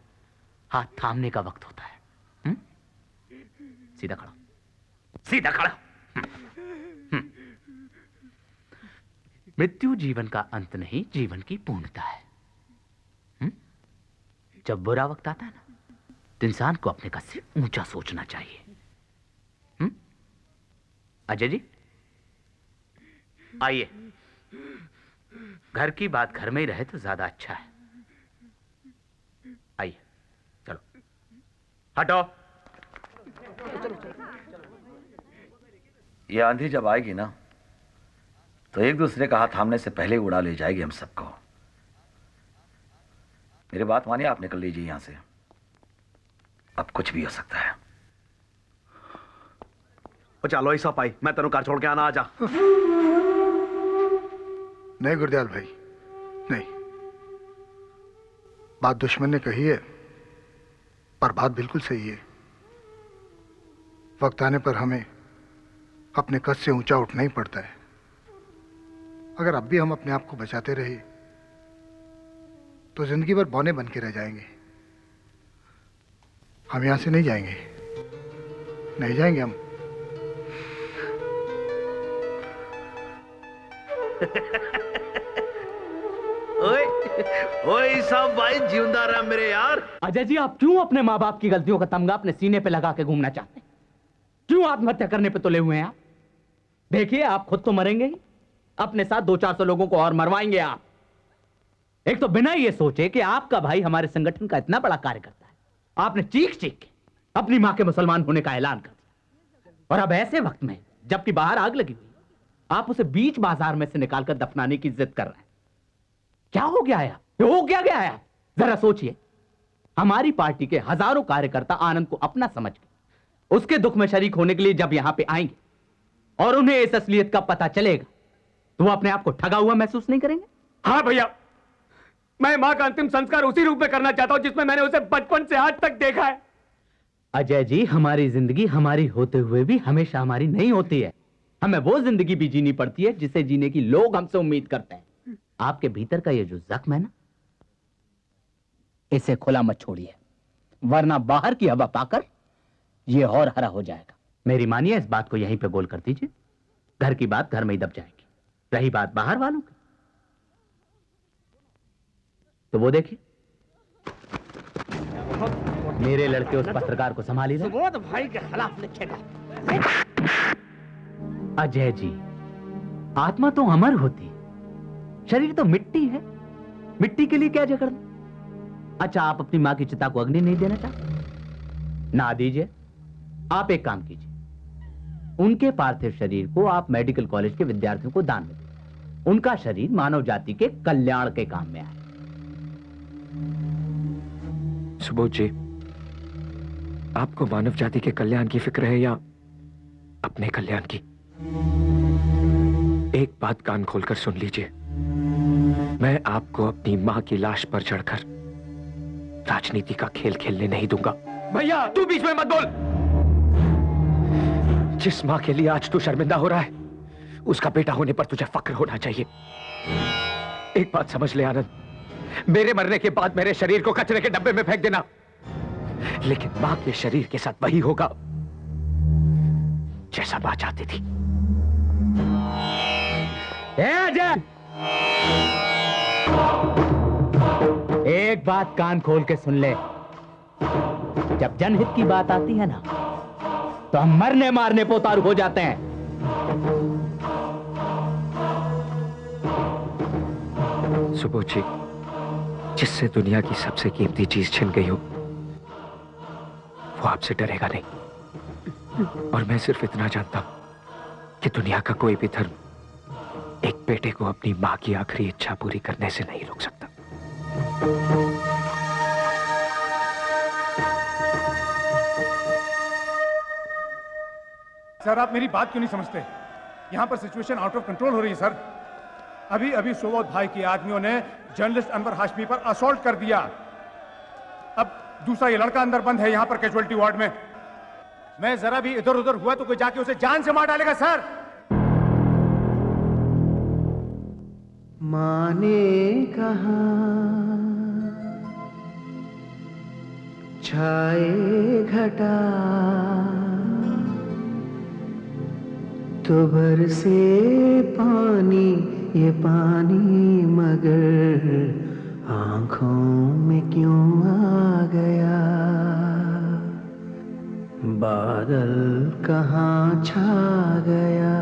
हाथ थामने का वक्त होता है। सीधा खड़ा, सीधा खड़ा। मृत्यु जीवन का अंत नहीं, जीवन की पूर्णता है। जब बुरा वक्त आता है ना तो इंसान को अपने कद से ऊंचा सोचना चाहिए। अजय जी आइए, घर की बात घर में ही रहे तो ज्यादा अच्छा है। आइए, चलो हटो। ये आंधी जब आएगी ना तो एक दूसरे का हाथ थामने से पहले उड़ा ले जाएगी हम सबको। मेरी बात मानिए, आप निकल लीजिए यहां से, अब कुछ भी हो सकता है। चलो ऐसा पाई, मैं तेनों कार छोड़ के आना, आजा। नहीं गुरदयाल भाई, नहीं। बात दुश्मन ने कही है, पर बात बिल्कुल सही है। वक्त आने पर हमें अपने कद से ऊंचा उठना ही पड़ता है। अगर अब भी हम अपने आप को बचाते रहे तो जिंदगी भर बौने बन के रह जाएंगे। हम यहां से नहीं जाएंगे, नहीं जाएंगे हम। ओए सब भाई जिंदा रहा मेरे यार। अजय जी, आप क्यों अपने माँ बाप की गलतियों का तमगा अपने सीने पे लगा के घूमना चाहते हैं? क्यों आत्महत्या करने पे तुले हुए हैं आप? देखिए, आप खुद तो मरेंगे ही, अपने साथ 200-400 लोगों को और मरवाएंगे आप। एक तो बिना ये सोचे कि आपका भाई हमारे संगठन का इतना बड़ा कार्य करता है, आपने चीख चीख के अपनी मां के मुसलमान होने का ऐलान कर दिया। और अब ऐसे वक्त में, जबकि बाहर आग लगी हुई, आप उसे बीच बाजार में से निकालकर दफनाने की जिद कर रहे हैं। क्या हो गया है? हो क्या गया है? जरा सोचिए। हमारी पार्टी के हजारों कार्यकर्ता आनंद को अपना समझ के उसके दुख में शरीक होने के लिए जब यहां पे आएंगे और उन्हें इस असलियत का पता चलेगा तो वो अपने आप को ठगा हुआ महसूस नहीं करेंगे? हाँ भैया, मैं मां का अंतिम संस्कार उसी रूप में करना चाहता हूं जिसमें मैंने उसे बचपन से आज तक देखा है। अजय जी, हमारी जिंदगी हमारी होते हुए भी हमेशा हमारी नहीं होती है। हमें वो जिंदगी भी जीनी पड़ती है जिसे जीने की लोग हमसे उम्मीद करते हैं। आपके भीतर का ये जो जख्म है ना, इसे खुला मत छोड़िए, वरना बाहर की हवा पाकर ये और हरा हो जाएगा। मेरी मानिए, इस बात को यहीं पे गोल कर दीजिए। घर की बात घर में ही दब जाएगी। रही बात बाहर वालों की, तो वो देखिए, मेरे लड़के उस पत्रकार को संभाली रहे। सुबोध भाई के खिलाफ लिखेगा। अजय जी, आत्मा तो अमर होती है, शरीर तो मिट्टी है। मिट्टी के लिए क्या झगड़ना? अच्छा, आप अपनी मां की चिता को अग्नि नहीं देना चाहते? ना दीजिए। आप एक काम कीजिए, उनके पार्थिव शरीर को आप मेडिकल कॉलेज के विद्यार्थियों को दान में दें। उनका शरीर मानव जाति के कल्याण के काम में आए। सुबोध जी, आपको मानव जाति के कल्याण की फिक्र है या अपने कल्याण की? एक बात कान खोलकर सुन लीजिए, मैं आपको अपनी मां की लाश पर चढ़कर राजनीति का खेल खेलने नहीं दूंगा। भैया, तू बीच में मत बोल। जिस मां के लिए आज तू शर्मिंदा हो रहा है, उसका बेटा होने पर तुझे फक्र होना चाहिए। एक बात समझ ले आनंद, मेरे मरने के बाद मेरे शरीर को कचरे के डब्बे में फेंक देना, लेकिन मां के शरीर के साथ वही होगा जैसा मां चाहती थी। अजय, एक बात कान खोल के सुन ले, जब जनहित की बात आती है ना तो हम मरने मारने पे उतारू हो जाते हैं। सुबोध जी, जिससे दुनिया की सबसे कीमती चीज छिन गई हो, वो आपसे डरेगा नहीं। और मैं सिर्फ इतना जानता हूं कि दुनिया का कोई भी धर्म एक बेटे को अपनी मां की आखिरी इच्छा पूरी करने से नहीं रोक सकता। सर, आप मेरी बात क्यों नहीं समझते? यहां पर सिचुएशन आउट ऑफ कंट्रोल हो रही है सर। अभी अभी सुबोध भाई के आदमियों ने जर्नलिस्ट अनवर हाशमी पर असॉल्ट कर दिया। अब दूसरा ये लड़का अंदर बंद है यहां पर कैजुअलिटी वार्ड में। मैं जरा भी इधर उधर हुआ तो कोई जाके उसे जान से मार डालेगा सर। माँ ने कहा छाए घटा तो बरसे पानी, ये पानी मगर आंखों में क्यों आ गया, बादल कहाँ छा गया।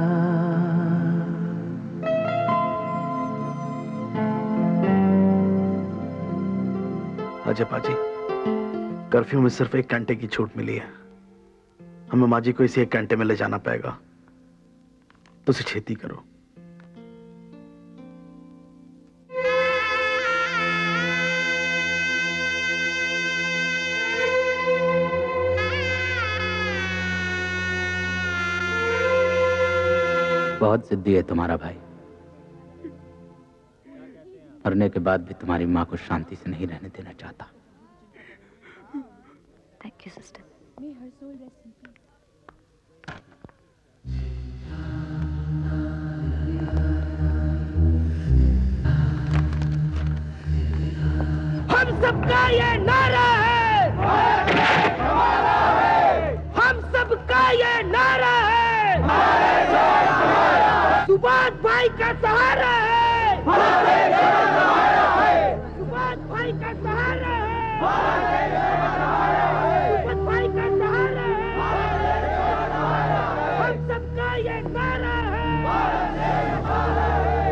अजय पाजी, कर्फ्यू में सिर्फ 1 घंटे की छूट मिली है। हमें माँ जी को इसी 1 घंटे में ले जाना पड़ेगा, तो उसे छेती करो। बहुत जिद्दी है तुम्हारा भाई। मरने के बाद भी तुम्हारी माँ को शांति से नहीं रहने देना चाहता। Thank you sister. हम सबका ये नारा है, हम सबका ये नारा है, सुभाष भाई का सहारा है, सुभाष भाई का सहारा है, सुभाष भाई का सहारा है, हम सबका ये नारा है,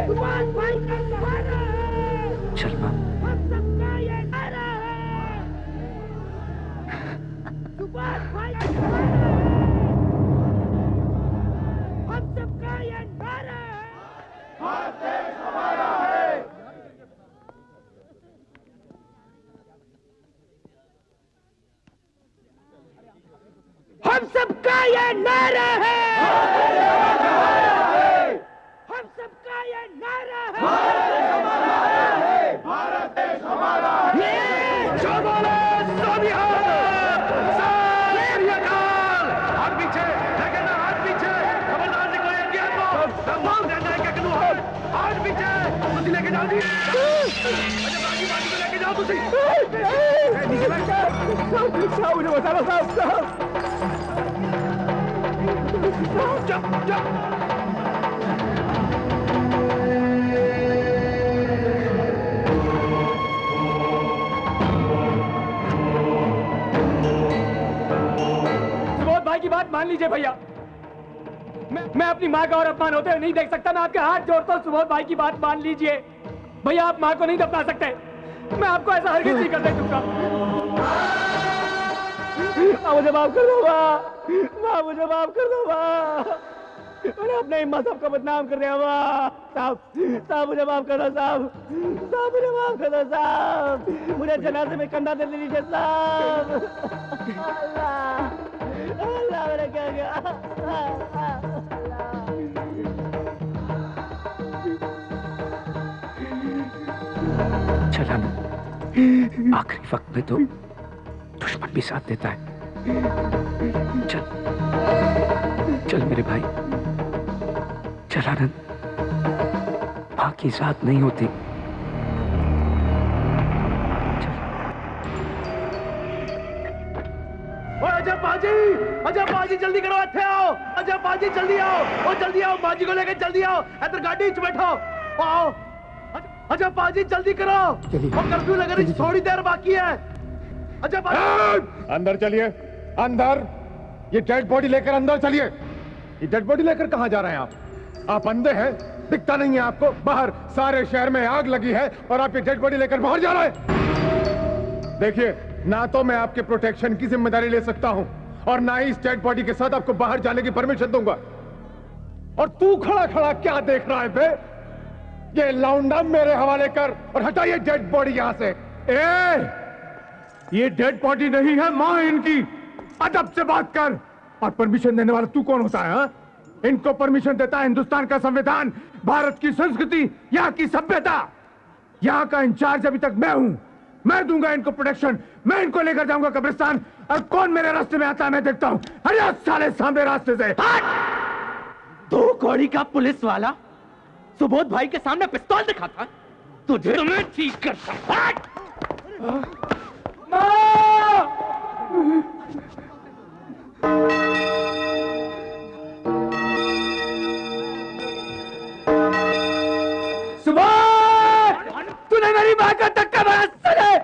सुभाष भाई का सहारा है। चल माँ, हम सबका ये नारा है, सुभाष भाई का सहारा है, हम सबका ये नारा है, भारत देश हमारा है। हम सबका ये नारा है, हम सबका ये नारा है, भारत देश हमारा है। जो बोलो सो बिहार, हाथ पीछे, लेकिन हाथ पीछे, खबरदार से कोई अज्ञात को, हाथ पीछे, तुझे लेके जाओ जी, बाजी को लेके जाओ तुझे, नीचे बैठ जाओ, मुझे बताना साहब, सुबोध भाई की बात मान लीजिए भैया। मैं अपनी माँ का और अपमान होते हुए नहीं देख सकता। मैं आपके हाथ जोड़ता हूँ, सुबोध भाई की बात मान लीजिए भैया। आप माँ को नहीं दफना सकते, मैं आपको ऐसा हरगिज़ नहीं करने दूंगा। मुझे माफ कर दो माँ, मुझे माफ कर दो माँ। मैंने अपने इम्मा साहब का बदनाम कर दिया माँ। साहब मुझे माफ कर दो साहब, मुझे माफ कर दो साहब। मुझे जनाजे में कंधा दे लीजिए साहब। अल्लाह मैंने क्या किया। चला ना, आखिरी वक्त में तो दुश्मन भी साथ देता है। चल चल मेरे भाई, चल आनंद, मां की साथ नहीं होती। अजय पाजी जल्दी करो, इत्थे आओ। अजय पाजी जल्दी आओ, ओ जल्दी आओ, बाजी को लेके जल्दी आओ। इधर गाड़ी च बैठो, आओ। अजय पाजी जल्दी करो, और कर्फ्यू लगने की थोड़ी देर बाकी है। अजय पाजी अंदर चलिए, अंदर। ये डेड बॉडी लेकर अंदर चलिए। ये डेड बॉडी लेकर कहां जा रहे हैं आप अंधे हैं? दिखता नहीं है आपको? बाहर सारे शहर में आग लगी है और आप ये डेड बॉडी लेकर बाहर जा रहे हैं। देखिए, ना तो मैं आपके प्रोटेक्शन की जिम्मेदारी ले सकता हूं और ना ही इस डेड बॉडी के साथ आपको बाहर जाने की परमिशन दूंगा। और तू खड़ा खड़ा क्या देख रहा है बे? ये लौंडा मेरे हवाले कर और हटा ये डेड बॉडी यहां से। ये डेड बॉडी नहीं है, मां है इनकी। अदब से बात कर। और परमिशन देने वाला तू कौन होता है? हा? इनको परमिशन देता है हिंदुस्तान का संविधान, भारत की संस्कृति, यहाँ की सभ्यता। यहाँ का इंचार्ज अभी तक मैं हूं। मैं दूंगा इनको प्रोटेक्शन, मैं इनको लेकर जाऊंगा कब्रिस्तान और कौन मेरे रास्ते में आता है मैं देखता हूँ। अरे साले सामने रास्ते से। दो कौड़ी का पुलिस वाला सुबोध भाई के सामने पिस्तौल दिखाता, तुझे तुम्हें ठीक करता। सुबोध, तूने मेरी माँ का धक्का मारा साले।